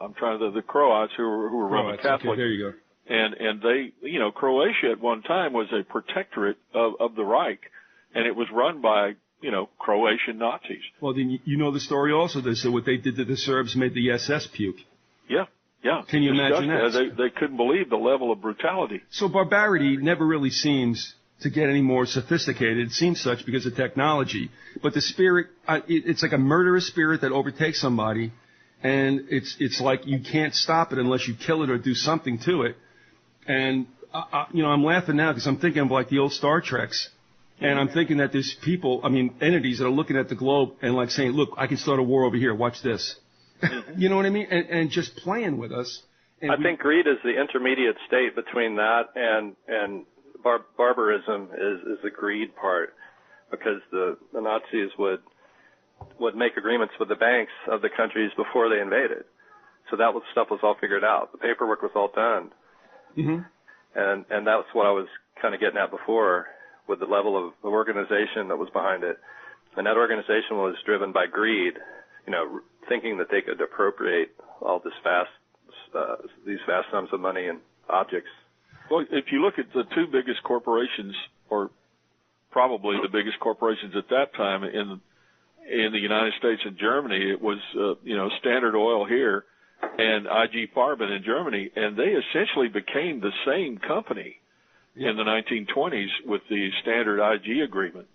I'm trying to the Croats who were Roman Catholic. Okay, there you go. And they, Croatia at one time was a protectorate of the Reich, and it was run by, Croatian Nazis. Well, then you know the story also. They said what they did to the Serbs made the SS puke. Yeah. Can you imagine that? They couldn't believe the level of brutality. So barbarity never really seems to get any more sophisticated. It seems such because of technology. But the spirit, it's like a murderous spirit that overtakes somebody, and it's like you can't stop it unless you kill it or do something to it. And, I'm laughing now because I'm thinking of like the old Star Treks. And I'm thinking that there's people, entities that are looking at the globe and like saying, look, I can start a war over here. Watch this. You know what I mean? And just playing with us. And I think greed is the intermediate state between that and barbarism is the greed part, because the Nazis would make agreements with the banks of the countries before they invaded. So that stuff was all figured out. The paperwork was all done. Mm-hmm. And that's what I was kind of getting at before, with the level of organization that was behind it. And that organization was driven by greed, thinking that they could appropriate all these vast sums of money and objects. Well, if you look at the two biggest corporations, or probably the biggest corporations at that time in the United States and Germany, it was, Standard Oil here and IG Farben in Germany, and they essentially became the same company in the 1920s with the Standard IG agreement.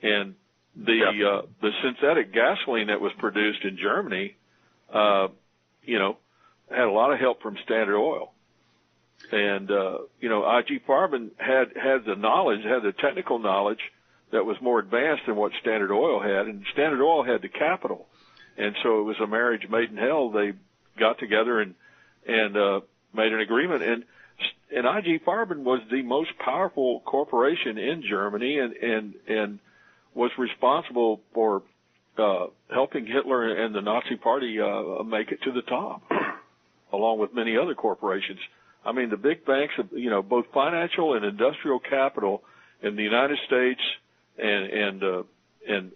And the synthetic gasoline that was produced in Germany, had a lot of help from Standard Oil. And, IG Farben had the technical knowledge that was more advanced than what Standard Oil had, and Standard Oil had the capital. And so it was a marriage made in hell. They got together and made an agreement. And IG Farben was the most powerful corporation in Germany and was responsible for helping Hitler and the Nazi Party make it to the top, along with many other corporations. The big banks, both financial and industrial capital in the United States and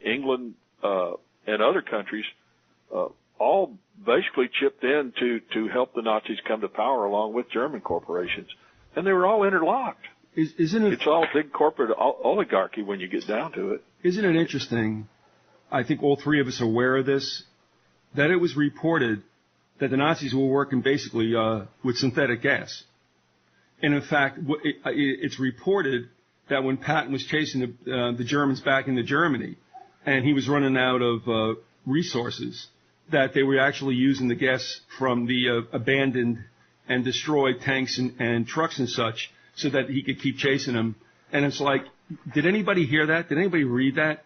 England and other countries, all basically chipped in to help the Nazis come to power, along with German corporations, and they were all interlocked. Isn't it? It's all big corporate oligarchy when you get down to it. Isn't it interesting? I think all three of us are aware of this, that it was reported that the Nazis were working basically with synthetic gas. And in fact, it's reported that when Patton was chasing the Germans back into Germany, and he was running out of resources, that they were actually using the gas from the abandoned and destroyed tanks and trucks and such, so that he could keep chasing them. And it's like, did anybody hear that? Did anybody read that?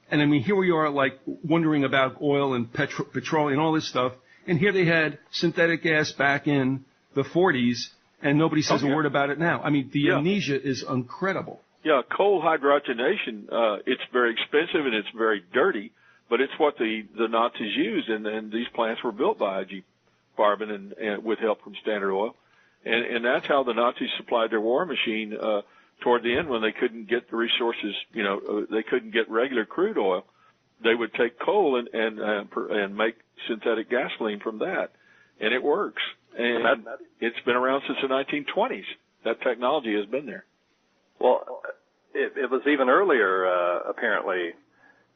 And here we are, like, wondering about oil and petroleum and all this stuff. And here they had synthetic gas back in the 40s, and nobody says a word about it now. The amnesia is incredible. Yeah, coal hydrogenation, it's very expensive and it's very dirty, but it's what the Nazis used, and these plants were built by IG Farben and with help from Standard Oil. And that's how the Nazis supplied their war machine toward the end, when they couldn't get the resources, they couldn't get regular crude oil. They would take coal and make synthetic gasoline from that, and it works. And it's been around since the 1920s. That technology has been there. Well, it was even earlier, apparently,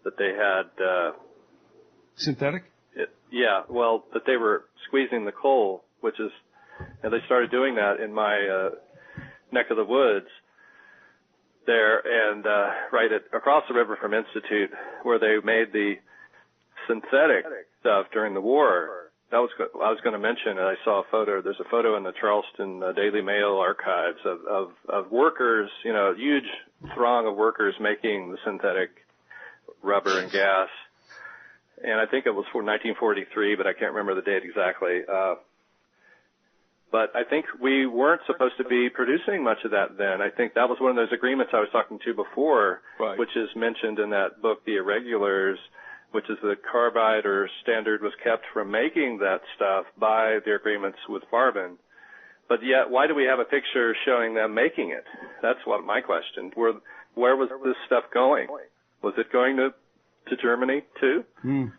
that they had synthetic. That they were squeezing the coal, which is, and they started doing that in my neck of the woods there, and right across the river from Institute, where they made the synthetic stuff during the war. I was going to mention, I saw a photo. There's a photo in the Charleston Daily Mail archives of workers, huge throng of workers making the synthetic rubber and gas. And I think it was for 1943, but I can't remember the date exactly. But I think we weren't supposed to be producing much of that then. I think that was one of those agreements I was talking to before, right, which is mentioned in that book, The Irregulars, which is the carbide or standard was kept from making that stuff by their agreements with Farben. But yet, why do we have a picture showing them making it? That's what my question. Where was this stuff going? Was it going to Germany too? Mm.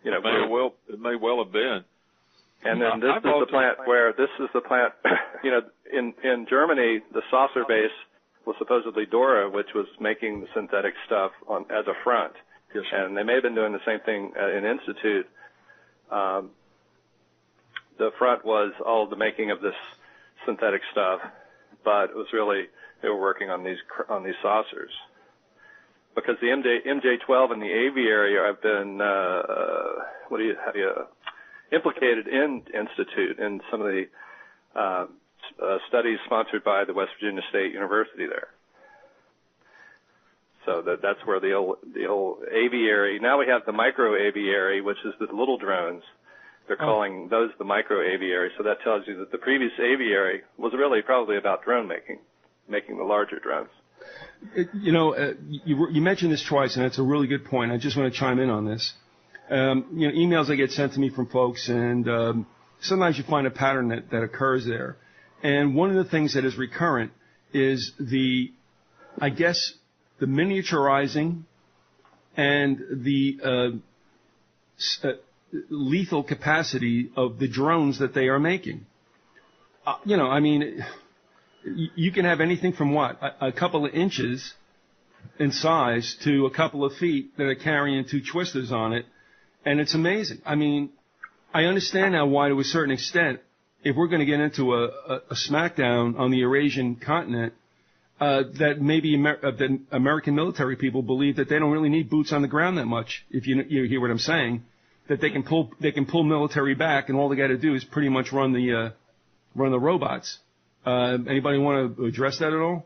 You know, it may well have been. And then this is the plant, you know, in Germany, the saucer base was supposedly Dora, which was making the synthetic stuff as a front. Yes, and they may have been doing the same thing in Institute. The front was all the making of this synthetic stuff, but it was really, they were working on these saucers. Because the MJ12 and the aviary have been, implicated in Institute in some of the studies sponsored by the West Virginia State University there. So that's where the old aviary. Now we have the micro aviary, which is the little drones. They're calling those the micro aviary. So that tells you that the previous aviary was really probably about drone making the larger drones. You know, you mentioned this twice, and that's a really good point. I just want to chime in on this. You know, emails that get sent to me from folks, and sometimes you find a pattern that occurs there. And one of the things that is recurrent is the miniaturizing and the lethal capacity of the drones that they are making. You know, I mean, you can have anything from a couple of inches in size to a couple of feet that are carrying two twisters on it, and it's amazing. I mean, I understand now why, to a certain extent, if we're going to get into a smackdown on the Eurasian continent, that maybe the American military people believe that they don't really need boots on the ground that much. If you hear what I'm saying, that they can pull military back, and all they got to do is pretty much run the robots. Anybody want to address that at all?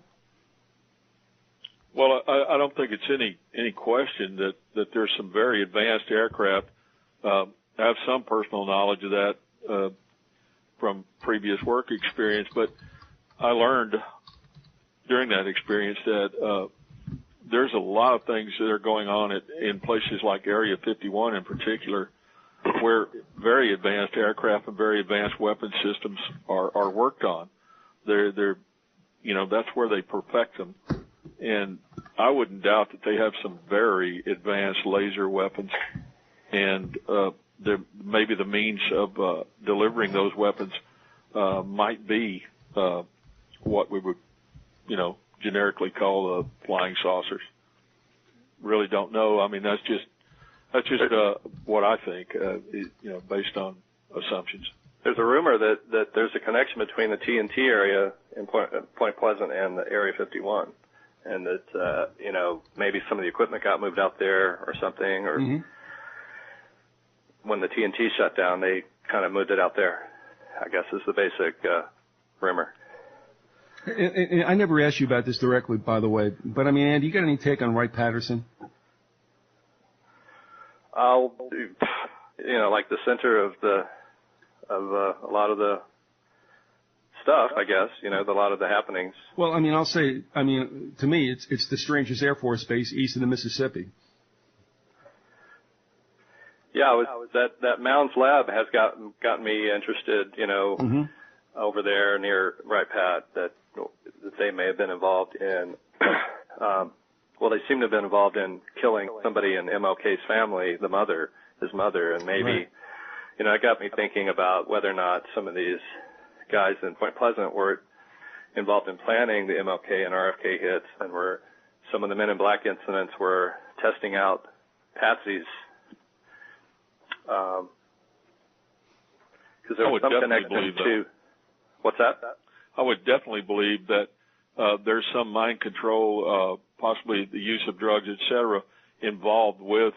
Well, I don't think it's any question that there's some very advanced aircraft. I have some personal knowledge of that from previous work experience, but I learned during that experience that there's a lot of things that are going on in places like Area 51 in particular, where very advanced aircraft and very advanced weapon systems are worked on. They're you know, that's where they perfect them. And I wouldn't doubt that they have some very advanced laser weapons, and maybe the means of delivering those weapons might be what we would, you know, generically call flying saucers. Really don't know. I mean, that's just what I think, you know, based on assumptions. There's a rumor that there's a connection between the TNT area in Point Pleasant and the Area 51, and that you know, maybe some of the equipment got moved out there or something, or when the TNT shut down, they kind of moved it out there, I guess is the basic rumor. And I never asked you about this directly, by the way, but I mean, Andy, you got any take on Wright-Patterson? You know, like the center of a lot of the stuff, I guess, you know, a lot of the happenings. Well, I mean, I'll say, I mean, to me, it's the strangest Air Force base east of the Mississippi. Yeah, that Mounds Lab has gotten me interested, you know, over there near Wright-Pat, that they may have been involved in, well, they seem to have been involved in killing somebody in MLK's family, his mother, and maybe, right. You know, it got me thinking about whether or not some of these guys in Point Pleasant were involved in planning the MLK and RFK hits, and were some of the Men in Black incidents were testing out patsies. Because there was some connection to. What's that? I would definitely believe that there's some mind control, possibly the use of drugs, et cetera, involved with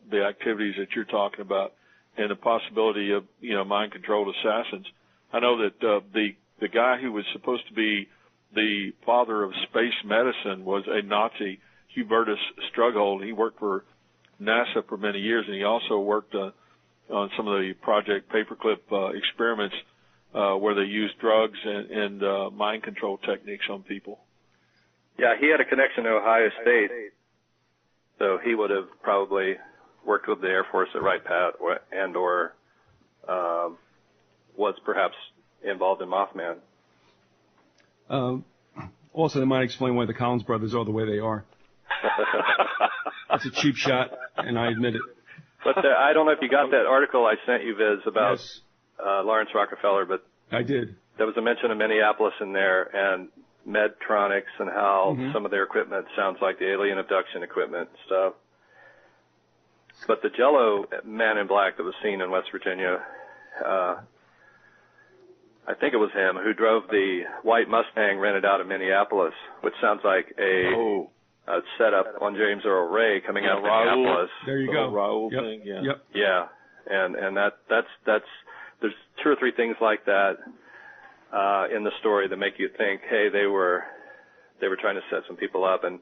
the activities that you're talking about, and the possibility of, you know, mind-controlled assassins. I know that the guy who was supposed to be the father of space medicine was a Nazi, Hubertus Strughold. He worked for NASA for many years, and he also worked on some of the Project Paperclip experiments where they used drugs and mind control techniques on people. Yeah, he had a connection to Ohio State. So he would have probably worked with the Air Force at Wright Pat, or was perhaps involved in Mothman. Also, that might explain why the Collins brothers are the way they are. That's a cheap shot, and I admit it. But I don't know if you got that article I sent you, Viz, about Yes. Lawrence Rockefeller, but I did. there was a mention of Minneapolis in there and Medtronics and how some of their equipment sounds like the alien abduction equipment stuff. But the Jello man in black that was seen in West Virginia, I think it was him who drove the white Mustang rented out of Minneapolis, which sounds like a setup on James Earl Ray coming out of Minneapolis. There you go. Raoul Yep. thing, yeah. Yep. Yeah, and that's there's 2 or 3 things like that in the story that make you think, hey, they were trying to set some people up, and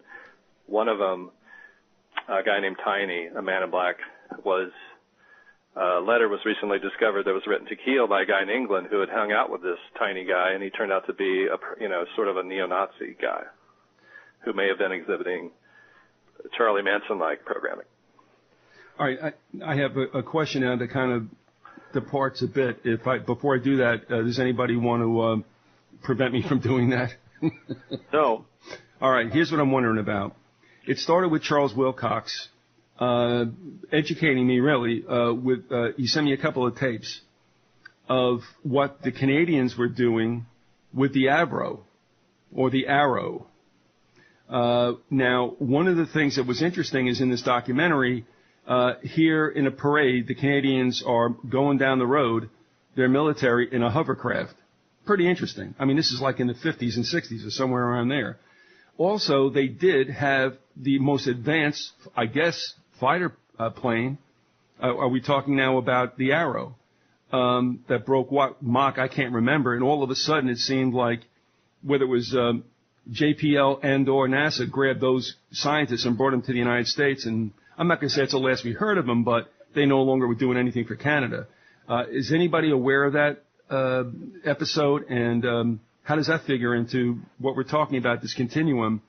one of them, a guy named Tiny, a man in black, was a letter was recently discovered that was written to Kiel by a guy in England who had hung out with this Tiny guy, and he turned out to be sort of a neo-Nazi guy who may have been exhibiting Charlie Manson-like programming. All right, I have a question now that kind of departs a bit. Before I do that, does anybody want to prevent me from doing that? No. All right, here's what I'm wondering about. It started with Charles Wilcox educating me, really. He sent me a couple of tapes of what the Canadians were doing with the Avro, or the Arrow. Now, one of the things that was interesting is in this documentary, here in a parade, the Canadians are going down the road, their military, in a hovercraft. Pretty interesting. I mean, this is like in the 50s and 60s or somewhere around there. Also, they did have the most advanced, I guess, fighter plane. Are we talking now about the Arrow? That broke what Mach, I can't remember, and all of a sudden it seemed like whether it was JPL and or NASA grabbed those scientists and brought them to the United States, and I'm not going to say it's the last we heard of them, but they no longer were doing anything for Canada. Is anybody aware of that episode, and how does that figure into what we're talking about, this continuum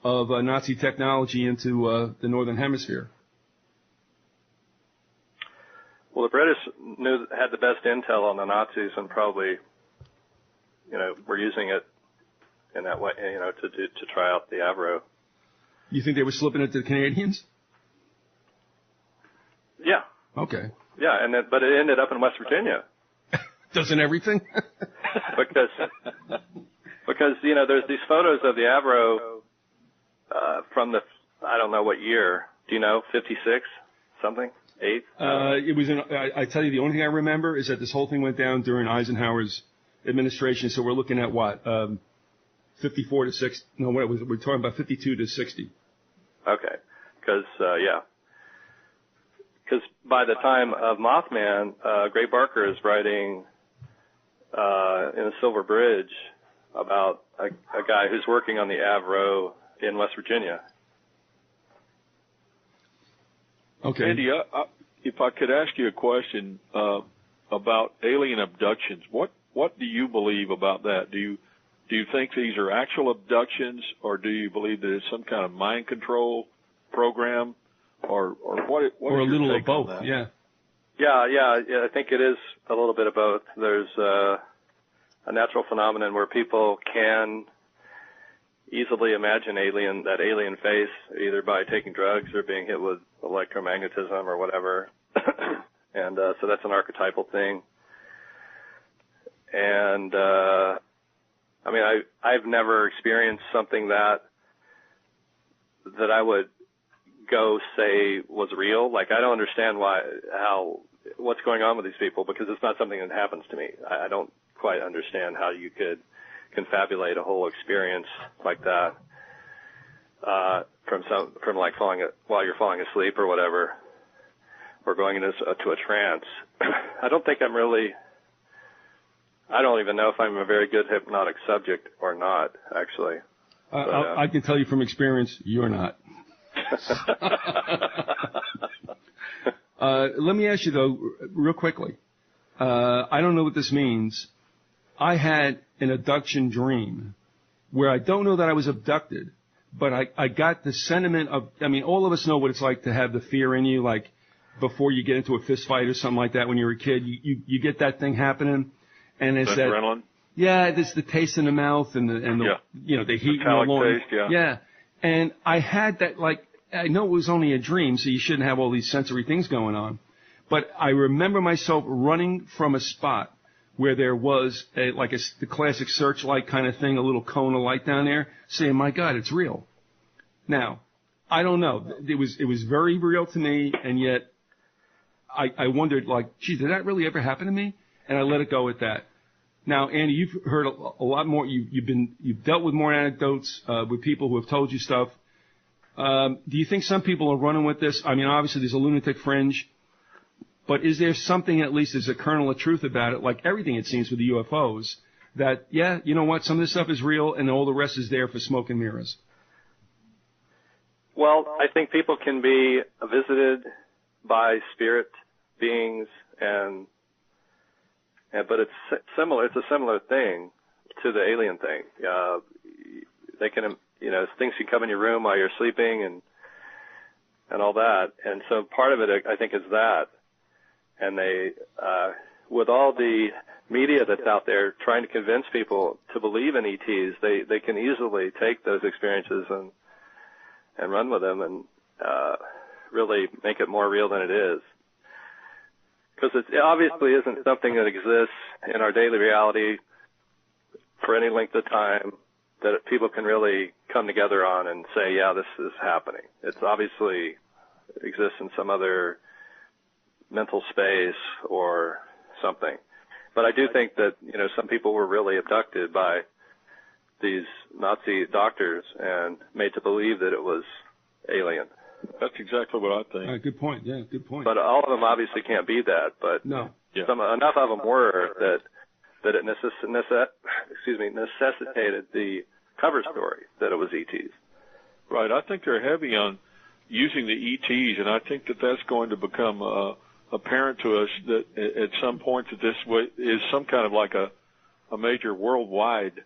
of Nazi technology into the Northern Hemisphere? Well, the British had the best intel on the Nazis and probably, were using it in that way, to try out the Avro. You think they were slipping it to the Canadians? Yeah. Okay. Yeah, but it ended up in West Virginia. Doesn't everything? because there's these photos of the Avro from I don't know what year. Do you know? 56 something? 8? It was I tell you, the only thing I remember is that this whole thing went down during Eisenhower's administration. So we're looking at what? 54 to 60. No, what was it? We're talking about 52 to 60. Okay. Because by the time of Mothman, Gray Barker is writing in a Silver Bridge about a guy who's working on the Avro in West Virginia. Okay. Andy, if I could ask you a question about alien abductions, what do you believe about that? Do you think these are actual abductions, or do you believe that it's some kind of mind control program, or what? Or a little of both? Yeah. Yeah. I think it is a little bit of both. There's a natural phenomenon where people can easily imagine that alien face, either by taking drugs or being hit with electromagnetism or whatever. And so that's an archetypal thing. And I mean, I've never experienced something that I would go say was real. Like, I don't understand what's going on with these people, because it's not something that happens to me. I don't quite understand how you could confabulate a whole experience like that from like while you're falling asleep or whatever, or going into to a trance. I don't even know if I'm a very good hypnotic subject or not, actually. I can tell you from experience, you're not. Let me ask you, though, real quickly. I don't know what this means. I had an abduction dream where I don't know that I was abducted, but I got the sentiment of, I mean, all of us know what it's like to have the fear in you, like before you get into a fist fight or something like that when you're a kid, you get that thing happening, and it's that adrenaline. Yeah, it's the taste in the mouth and the you know, the heat in the lung. Yeah, and I had that, like, I know it was only a dream, so you shouldn't have all these sensory things going on, but I remember myself running from a spot where there was the classic searchlight kind of thing, a little cone of light down there, saying, "My God, it's real." Now, I don't know. It was very real to me, and yet I wondered, like, gee, did that really ever happen to me? And I let it go at that. Now, Andy, you've heard a lot more. You've dealt with more anecdotes with people who have told you stuff. Do you think some people are running with this? I mean, obviously there's a lunatic fringe. But is there something, at least there's a kernel of truth about it, like everything it seems with the UFOs, that, yeah, you know what, some of this stuff is real and all the rest is there for smoke and mirrors? Well, I think people can be visited by spirit beings, but it's similar. It's a similar thing to the alien thing. They can, things can come in your room while you're sleeping and all that. And so part of it, I think, is that. And they, with all the media that's out there trying to convince people to believe in ETs, they can easily take those experiences and run with them and really make it more real than it is. Because it obviously isn't something that exists in our daily reality for any length of time that people can really come together on and say, yeah, this is happening. It's obviously exists in some other mental space or something. But I do think that, some people were really abducted by these Nazi doctors and made to believe that it was alien. That's exactly what I think. Good point. Yeah, good point. But all of them obviously can't be that. But no. Yeah. Enough of them were that it necessitated the cover story that it was ETs. Right. I think they're heavy on using the ETs, and I think that that's going to become apparent to us that at some point that this is some kind of like a major worldwide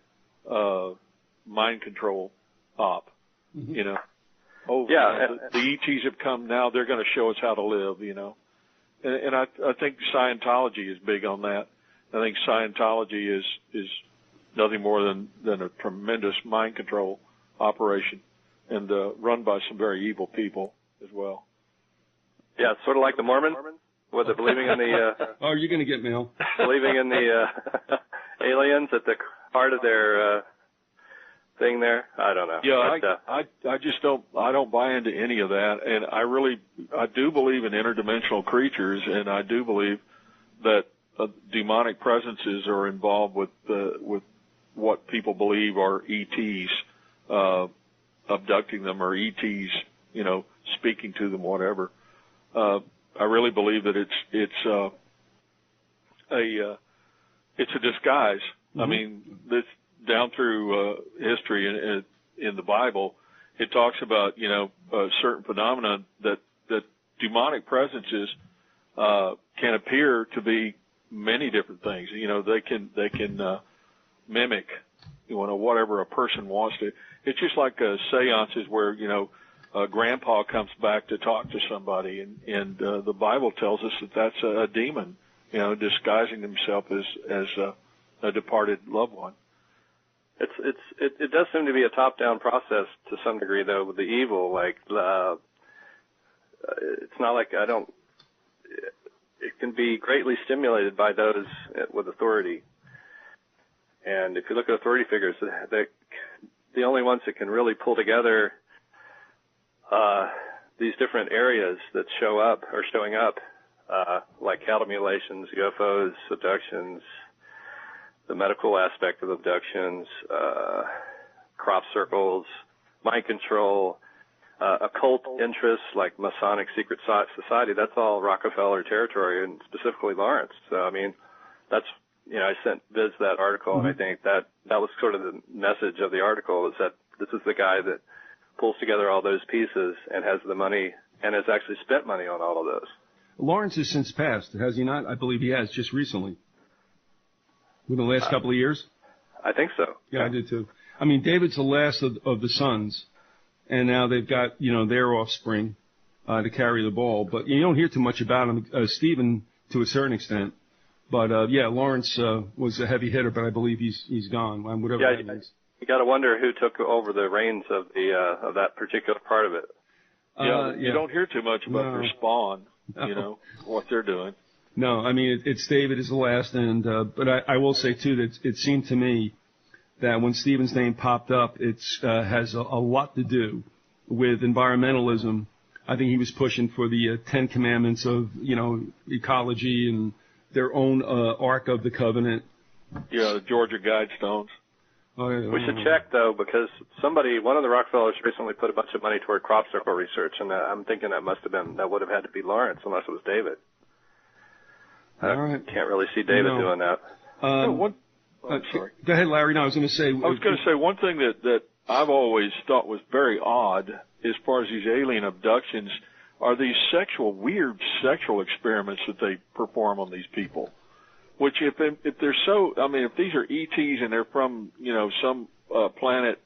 mind control op. Mm-hmm. Oh, yeah. The ETs have come now. They're going to show us how to live, And I think Scientology is big on that. I think Scientology is nothing more than a tremendous mind control operation and run by some very evil people as well. Yeah, it's sort of like the Mormons, where they're believing in the... oh, you're going to get mail. Believing in the aliens at the heart of their... thing there? I don't know. Yeah, I just don't buy into any of that, and I do believe in interdimensional creatures, and I do believe that demonic presences are involved with what people believe are ETs abducting them, or ETs, speaking to them, whatever. I really believe that it's a disguise. Mm-hmm. I mean, this. Down through history in the Bible, it talks about a certain phenomenon that demonic presences can appear to be many different things. They can mimic whatever a person wants to. It's just like seances where grandpa comes back to talk to somebody, and the Bible tells us that that's a demon, disguising himself as a departed loved one. It does seem to be a top-down process to some degree, though, with the evil. Like, it's not like it can be greatly stimulated by those with authority. And if you look at authority figures, the only ones that can really pull together these different areas that show up, or showing up, like cattle mutilations, UFOs, abductions, the medical aspect of abductions, crop circles, mind control, occult interests like Masonic secret society, that's all Rockefeller territory, and specifically Lawrence. So, I mean, that's, I sent Viz that article, mm-hmm. and I think that was sort of the message of the article, is that this is the guy that pulls together all those pieces and has the money and has actually spent money on all of those. Lawrence has since passed, has he not? I believe he has, just recently. Within the last couple of years? I think so. Yeah, I did too. I mean, David's the last of the sons, and now they've got, their offspring to carry the ball. But you don't hear too much about him. Stephen, to a certain extent. But, Lawrence was a heavy hitter, but I believe he's gone. Whatever that means. You got to wonder who took over the reins of of that particular part of it. You don't hear too much about their spawn, what they're doing. No, I mean, it's David is the last, but I will say, too, that it seemed to me that when Stephen's name popped up, it has a lot to do with environmentalism. I think he was pushing for the 10 Commandments of, ecology and their own Ark of the Covenant. Yeah, the Georgia Guidestones. We should check, though, because one of the Rockefellers recently put a bunch of money toward crop circle research, and I'm thinking that would have had to be Lawrence, unless it was David. All right. Can't really see David doing that. Sorry. Go ahead, Larry. No, I was going to say. One thing that I've always thought was very odd as far as these alien abductions are these weird sexual experiments that they perform on these people. Which if they're if these are ETs and they're from, some planet,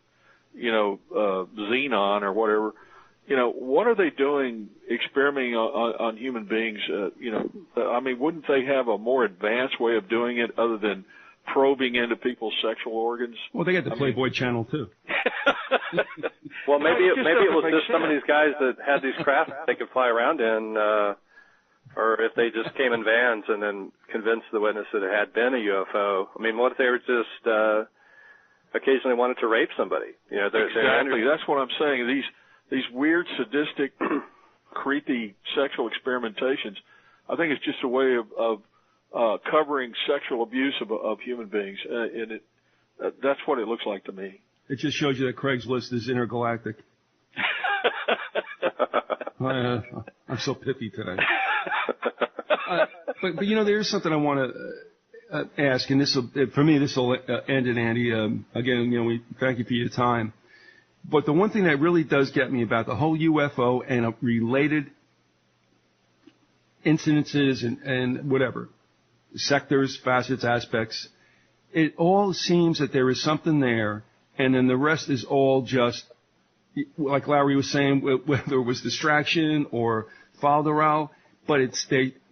Xenon or whatever, what are they doing experimenting on human beings? Wouldn't they have a more advanced way of doing it other than probing into people's sexual organs? Well, they got the Playboy Channel too. Well, maybe it was just some of these guys that had these craft they could fly around in, or if they just came in vans and then convinced the witness that it had been a UFO. I mean, what if they were just occasionally wanted to rape somebody? Exactly. That's what I'm saying. These weird, sadistic, creepy sexual experimentations, I think it's just a way of covering sexual abuse of human beings, and that's what it looks like to me. It just shows you that Craigslist is intergalactic. I'm so pithy today. But there's something I want to ask, and for me this will end it, Andy. Again, we thank you for your time. But the one thing that really does get me about the whole UFO and related incidences and whatever, sectors, facets, aspects, it all seems that there is something there, and then the rest is all just, like Larry was saying, whether it was distraction or follow, but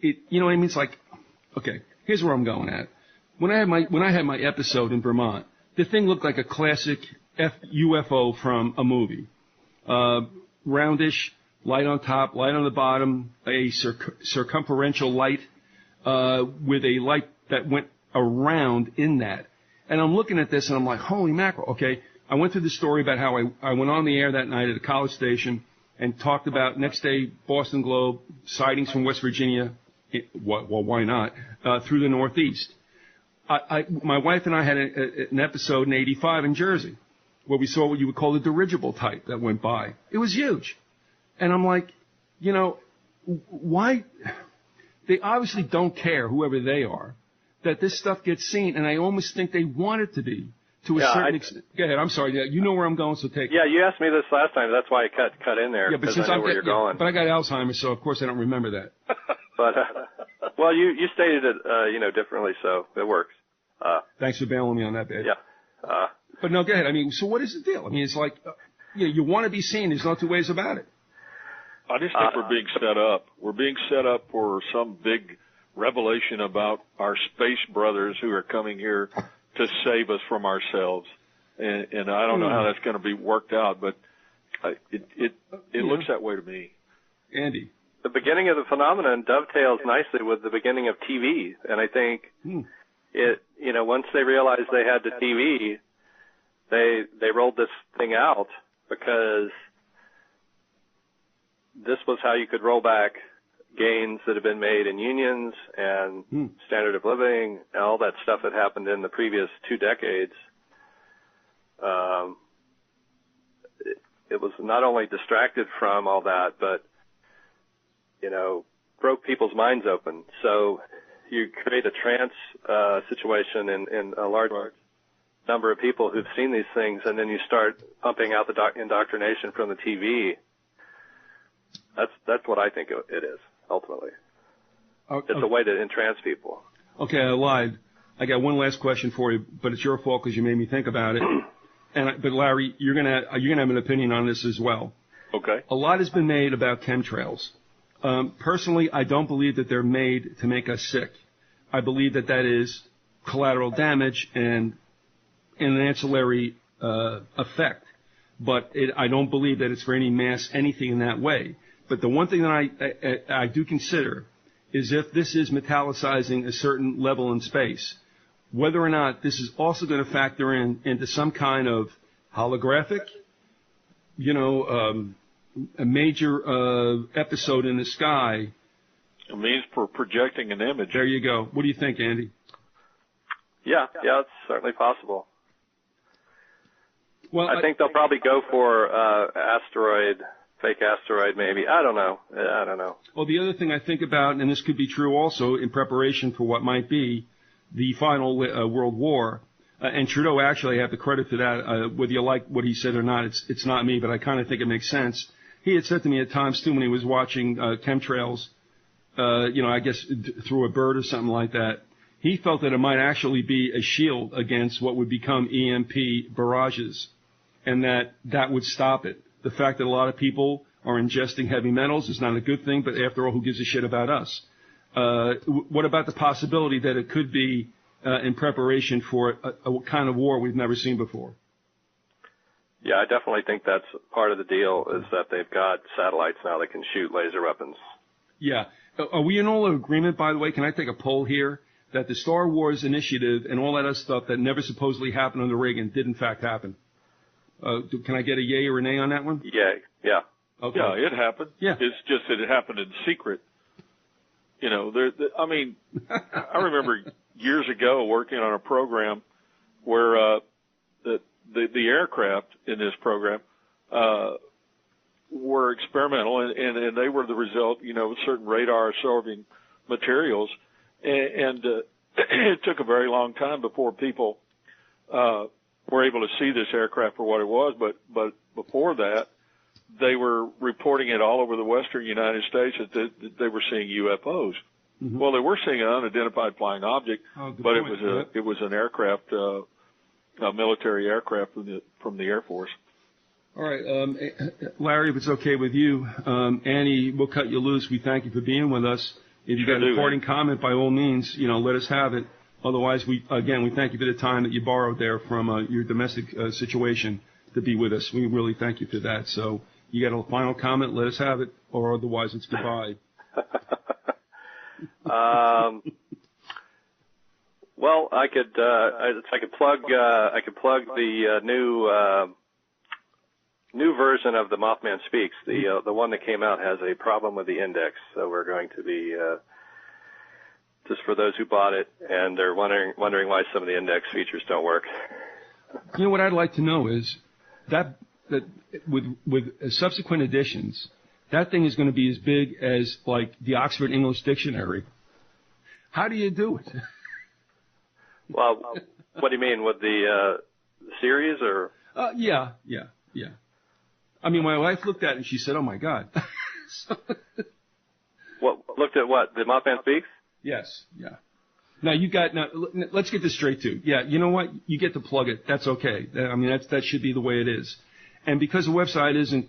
you know what I mean? It's like, okay, here's where I'm going at. When I had my episode in Vermont, the thing looked like a classic UFO from a movie. Roundish, light on top, light on the bottom, a circumferential light, with a light that went around in that. And I'm looking at this and I'm like, holy mackerel. Okay. I went through the story about how I went on the air that night at a college station and talked about next day Boston Globe, sightings from West Virginia, why not, through the Northeast. My wife and I had an episode in '85 in Jersey where we saw what you would call the dirigible type that went by. It was huge. And I'm like, why? They obviously don't care, whoever they are, that this stuff gets seen, and I almost think they want it to be. To a certain extent. Go ahead. I'm sorry. Yeah, you know where I'm going, so take it. Yeah, you asked me this last time. That's why I cut in there. Yeah, but since I know where you're going. But I got Alzheimer's, so of course I don't remember that. But well, you stated it differently, so it works. Thanks for bailing me on that, babe. Yeah. But no, go ahead. I mean, so what is the deal? I mean, it's like you want to be seen. There's no two ways about it. I just think we're being set up. We're being set up for some big revelation about our space brothers who are coming here to save us from ourselves, and I don't know how that's going to be worked out, but it looks that way to me. Andy, the beginning of the phenomenon dovetails nicely with the beginning of TV, and I think once they realized they had the TV, they rolled this thing out because this was how you could roll back gains that have been made in unions and standard of living and all that stuff that happened in the previous 2 decades. It was not only distracted from all that, but, broke people's minds open. So you create a trance situation in a large number of people who've seen these things, and then you start pumping out the indoctrination from the TV. That's what I think it is. Ultimately, it's a way to entrance people. Okay, I lied. I got one last question for you, but it's your fault because you made me think about it. but Larry, you're gonna have an opinion on this as well. Okay. A lot has been made about chemtrails. Personally, I don't believe that they're made to make us sick. I believe that is collateral damage and an ancillary effect. But I don't believe that it's for any mass anything in that way. But the one thing that I do consider is if this is metallicizing a certain level in space, whether or not this is also going to factor into some kind of holographic, a major episode in the sky. It means for projecting an image. There you go. What do you think, Andy? Yeah, it's certainly possible. Well, I think they'll probably go for fake asteroid maybe. I don't know. Well, the other thing I think about, and this could be true also in preparation for what might be the final World War, and Trudeau actually I have the credit for that, whether you like what he said or not, it's not me, but I kind of think it makes sense. He had said to me at times, too, when he was watching chemtrails, I guess through a bird or something like that, he felt that it might actually be a shield against what would become EMP barrages, and that would stop it. The fact that a lot of people are ingesting heavy metals is not a good thing, but after all, who gives a shit about us? What about the possibility that it could be in preparation for a kind of war we've never seen before? Yeah, I definitely think that's part of the deal, is that they've got satellites now that can shoot laser weapons. Yeah. Are we in all agreement, by the way? Can I take a poll here? That the Star Wars initiative and all that other stuff that never supposedly happened under Reagan did in fact happen. Can I get a yay or a nay on that one? Yeah. Okay. Yeah, it happened. Yeah. It's just that it happened in secret. I remember years ago working on a program where the aircraft in this program were experimental, and they were the result, of certain radar-absorbing materials. And it took a very long time before people were able to see this aircraft for what it was. But before that, they were reporting it all over the western United States that they were seeing UFOs. Mm-hmm. Well, they were seeing an unidentified flying object, but it was an aircraft, a military aircraft from the Air Force. All right, Larry, if it's okay with you, Annie, we'll cut you loose. We thank you for being with us. If you've got a parting comment, by all means, let us have it. Otherwise, we thank you for the time that you borrowed there from your domestic situation to be with us. We really thank you for that. So you got a final comment, let us have it, or otherwise it's goodbye. Well, I could plug the new version of the Mothman Speaks. The one that came out has a problem with the index, so we're going to be just for those who bought it and they're wondering why some of the index features don't work. You know what I'd like to know is that with subsequent editions, that thing is going to be as big as like the Oxford English Dictionary. How do you do it? Well, what do you mean, with the series or? Yeah. I mean, my wife looked at it and she said, "Oh my God." What looked at what? The Mothman Speaks? Yes. Yeah. Now let's get this straight too. Yeah. You know what? You get to plug it. That's okay. I mean, that should be the way it is. And because the website isn't,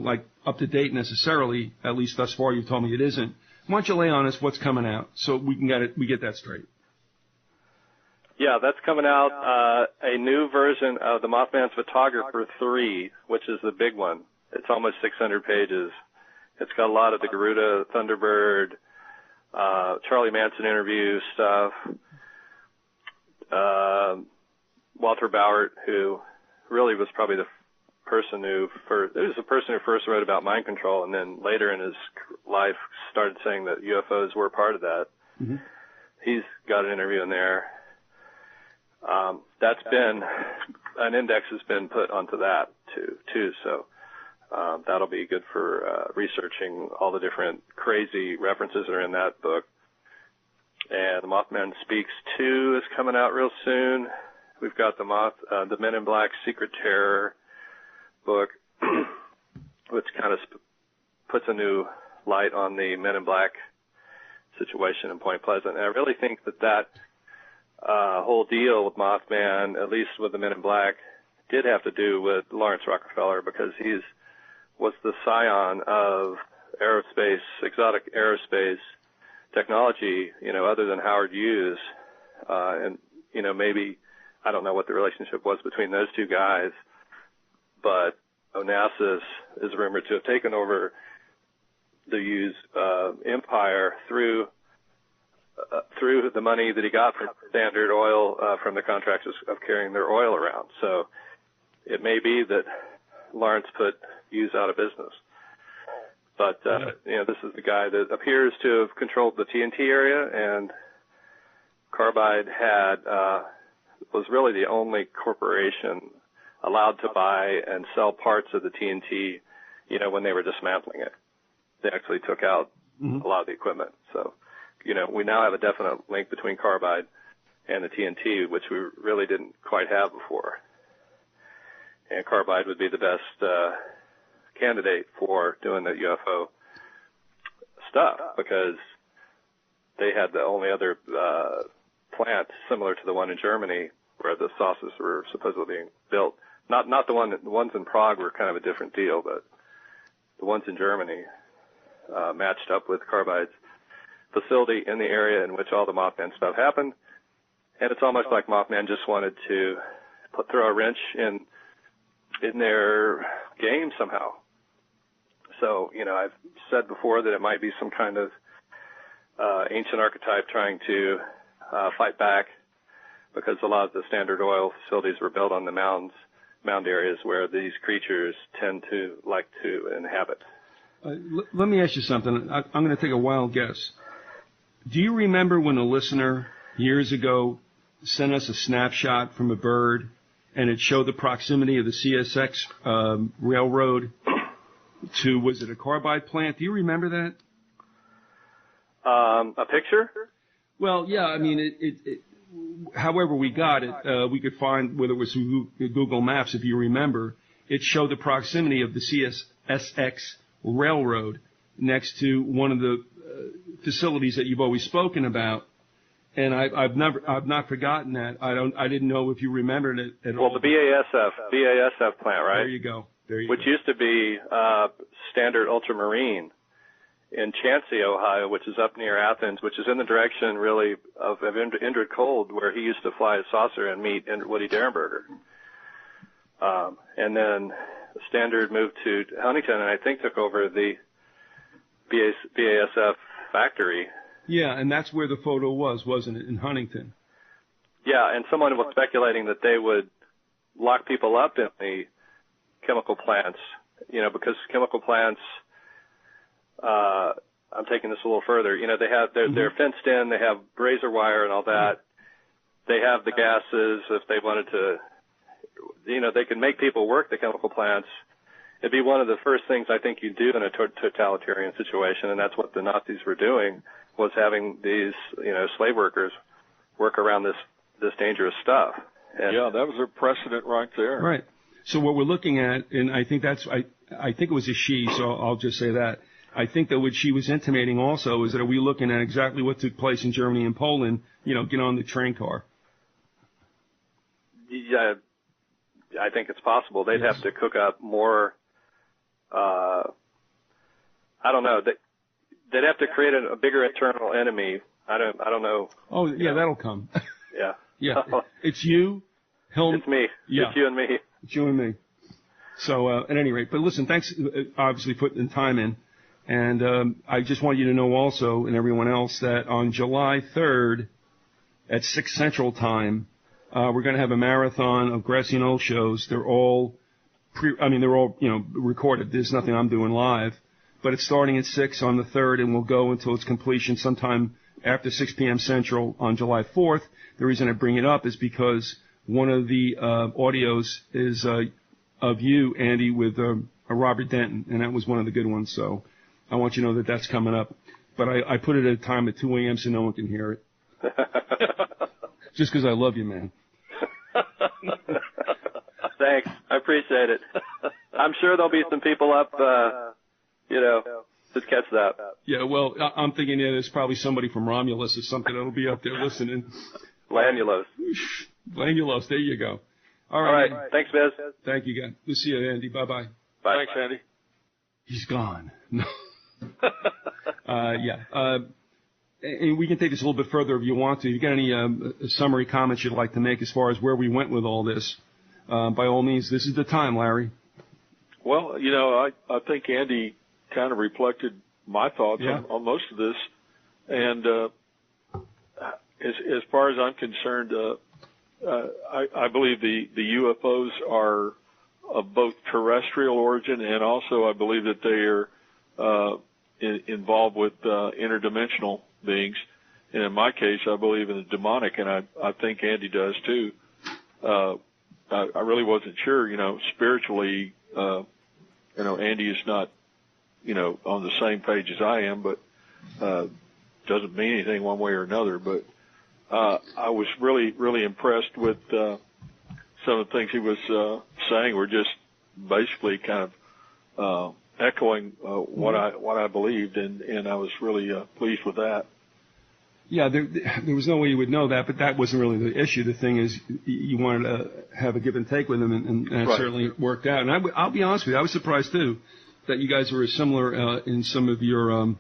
like up to date necessarily, at least thus far, you've told me it isn't. Why don't you lay on us what's coming out so we get that straight? Yeah, that's coming out, a new version of the Mothman's Photographer 3, which is the big one. It's almost 600 pages. It's got a lot of the Garuda, Thunderbird, Charlie Manson interview stuff, Walter Bauert, who really was probably the person who first wrote about mind control, and then later in his life started saying that UFOs were part of that. Mm-hmm. He's got an interview in there. That's been, an index has been put onto that too. So, that'll be good for, researching all the different crazy references that are in that book. And the Mothman Speaks 2 is coming out real soon. We've got the Men in Black Secret Terror book, which kind of puts a new light on the Men in Black situation in Point Pleasant. And I really think that whole deal with Mothman, at least with the Men in Black, did have to do with Lawrence Rockefeller, because was the scion of aerospace, exotic aerospace technology, other than Howard Hughes. And, maybe, I don't know what the relationship was between those two guys, but Onassis is rumored to have taken over the Hughes empire through the money that he got from Standard Oil, from the contracts of carrying their oil around. So it may be that Lawrence put Hughes out of business. But, this is the guy that appears to have controlled the TNT area, and Carbide was really the only corporation allowed to buy and sell parts of the TNT, when they were dismantling it. They actually took out a lot of the equipment. So, we now have a definite link between Carbide and the TNT, which we really didn't quite have before. And Carbide would be the best candidate for doing the UFO stuff, because they had the only other plant similar to the one in Germany where the saucers were supposedly being built. Not the ones in Prague were kind of a different deal, but the ones in Germany matched up with Carbide's facility in the area in which all the Mothman stuff happened. And it's almost like Mothman just wanted to throw a wrench in their game somehow. So, I've said before that it might be some kind of ancient archetype trying to fight back, because a lot of the Standard Oil facilities were built on the mound areas where these creatures tend to like to inhabit. Let me ask you something. I'm going to take a wild guess. Do you remember when a listener years ago sent us a snapshot from a bird, and it showed the proximity of the CSX railroad to, was it a Carbide plant? Do you remember that? A picture? Well, yeah, I mean, however we got it, we could find, whether it was through Google Maps, if you remember, it showed the proximity of the CSX railroad next to one of the facilities that you've always spoken about. And I've not forgotten that. I didn't know if you remembered it at all. Well, the BASF plant, right? There you go. Which used to be Standard Ultramarine in Chauncey, Ohio, which is up near Athens, which is in the direction really of Indrid Cold, where he used to fly a saucer and meet Woody Derenberger. And then Standard moved to Huntington, and I think took over the BASF factory. Yeah, and that's where the photo was, wasn't it, in Huntington? Yeah, and someone was speculating that they would lock people up in the chemical plants, because chemical plants, I'm taking this a little further, they have, they're fenced in, they have razor wire and all that. They have the gases if they wanted to, they can make people work the chemical plants. It'd be one of the first things I think you do in a totalitarian situation, and that's what the Nazis were doing, was having these, slave workers work around this dangerous stuff. And yeah, that was a precedent right there. Right. So what we're looking at, and I think I think it was a she, so I'll just say that. I think that what she was intimating also is that are we looking at exactly what took place in Germany and Poland, get on the train car. Yeah, I think it's possible. They'd have to cook up more, I don't know, they'd have to create a bigger internal enemy. I don't know. Oh, yeah, that'll come. Yeah. Yeah. It's you, Hilm. It's me. Yeah. It's you and me. It's you and me. So, at any rate, but listen, thanks, obviously, putting the time in. And I just want you to know also, and everyone else, that on July 3rd at 6 Central Time, we're going to have a marathon of Grassy Knoll shows. They're all recorded. There's nothing I'm doing live. But it's starting at 6 on the 3rd, and will go until its completion sometime after 6 p.m. Central on July 4th. The reason I bring it up is because one of the audios is of you, Andy, with Robert Denton, and that was one of the good ones. So I want you to know that that's coming up. But I put it at a time at 2 a.m. so no one can hear it. Just because I love you, man. Thanks. I appreciate it. I'm sure there'll be some people up, to catch that. Yeah, well, I'm thinking there's probably somebody from Romulus or something that'll be up there listening. Lanulos. Lanulos, there you go. All All right. right. Thanks, Biz. Thank you, guys. We'll see you, Andy. Bye-bye. Bye. Thanks, Andy. He's gone. Yeah. And we can take this a little bit further if you want to. If you got any summary comments you'd like to make as far as where we went with all this, by all means, this is the time, Larry. Well, I think Andy kind of reflected my thoughts on most of this. And as far as I'm concerned, I believe the UFOs are of both terrestrial origin, and also I believe that they are involved with interdimensional beings. And in my case, I believe in the demonic, and I think Andy does too. I really wasn't sure, spiritually, Andy is not, on the same page as I am, but doesn't mean anything one way or another. But I was really, really impressed with some of the things he was saying. Were just basically kind of echoing what I believed, and I was really pleased with that. Yeah, there was no way you would know that, but that wasn't really the issue. The thing is, you wanted to have a give and take with him, and it certainly worked out. And I'll be honest with you, I was surprised too that you guys were similar in some of your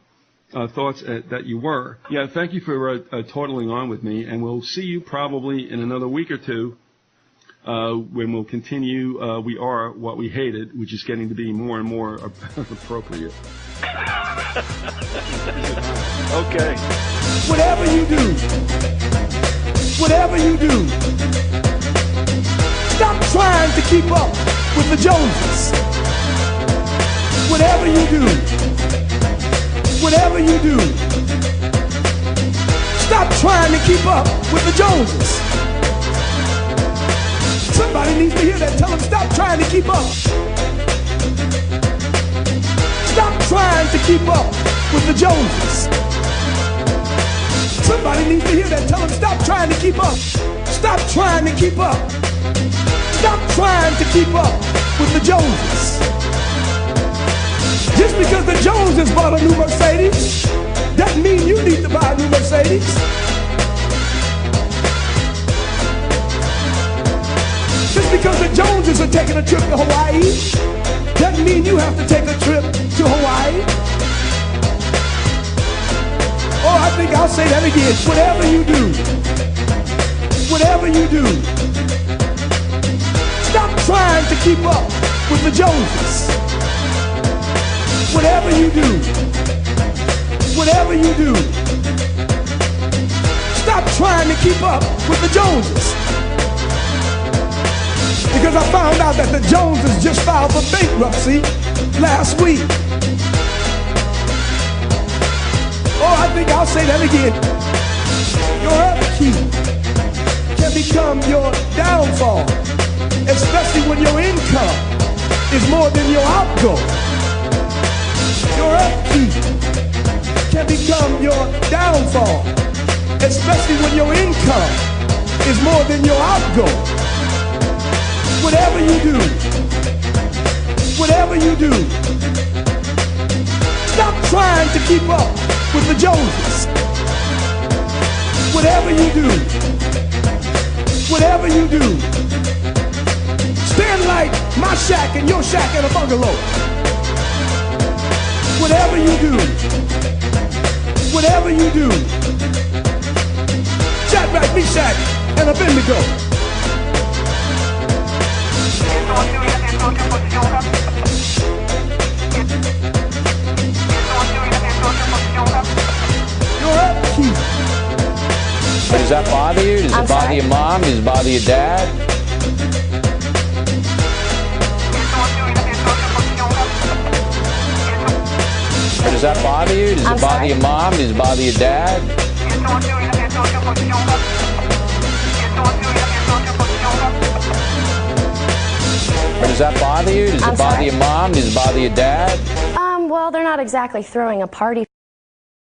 thoughts that you were. Yeah, thank you for totaling on with me, and we'll see you probably in another week or two when we'll continue We Are What We Hated, which is getting to be more and more appropriate. Okay. Whatever you do, stop trying to keep up with the Joneses. Whatever you do, stop trying to keep up with the Joneses. Somebody needs to hear that. Tell them, stop trying to keep up. Stop trying to keep up with the Joneses. Somebody needs to hear that. Tell them, stop trying to keep up. Stop trying to keep up. Stop trying to keep up with the Joneses. Just because the Joneses bought a new Mercedes doesn't mean you need to buy a new Mercedes. Just because the Joneses are taking a trip to Hawaii doesn't mean you have to take a trip to Hawaii. Oh, I think I'll say that again. Whatever you do, stop trying to keep up with the Joneses. Whatever you do, stop trying to keep up with the Joneses. Because I found out that the Joneses just filed for bankruptcy last week. Oh, I think I'll say that again. Your upkeep can become your downfall, especially when your income is more than your outgo. Your upkeep can become your downfall, especially when your income is more than your outgo. Whatever you do, stop trying to keep up with the Joneses. Whatever you do, stand like my shack and your shack in a bungalow. Whatever you do, Shadrach, Meshach, and Abednego. Does that bother you? Does it bother your mom? Does it bother your dad? Or does that bother you? Does it bother your mom? Does it bother your dad? Or does that bother you? Does it bother your mom? Does it bother your dad? Well, they're not exactly throwing a party.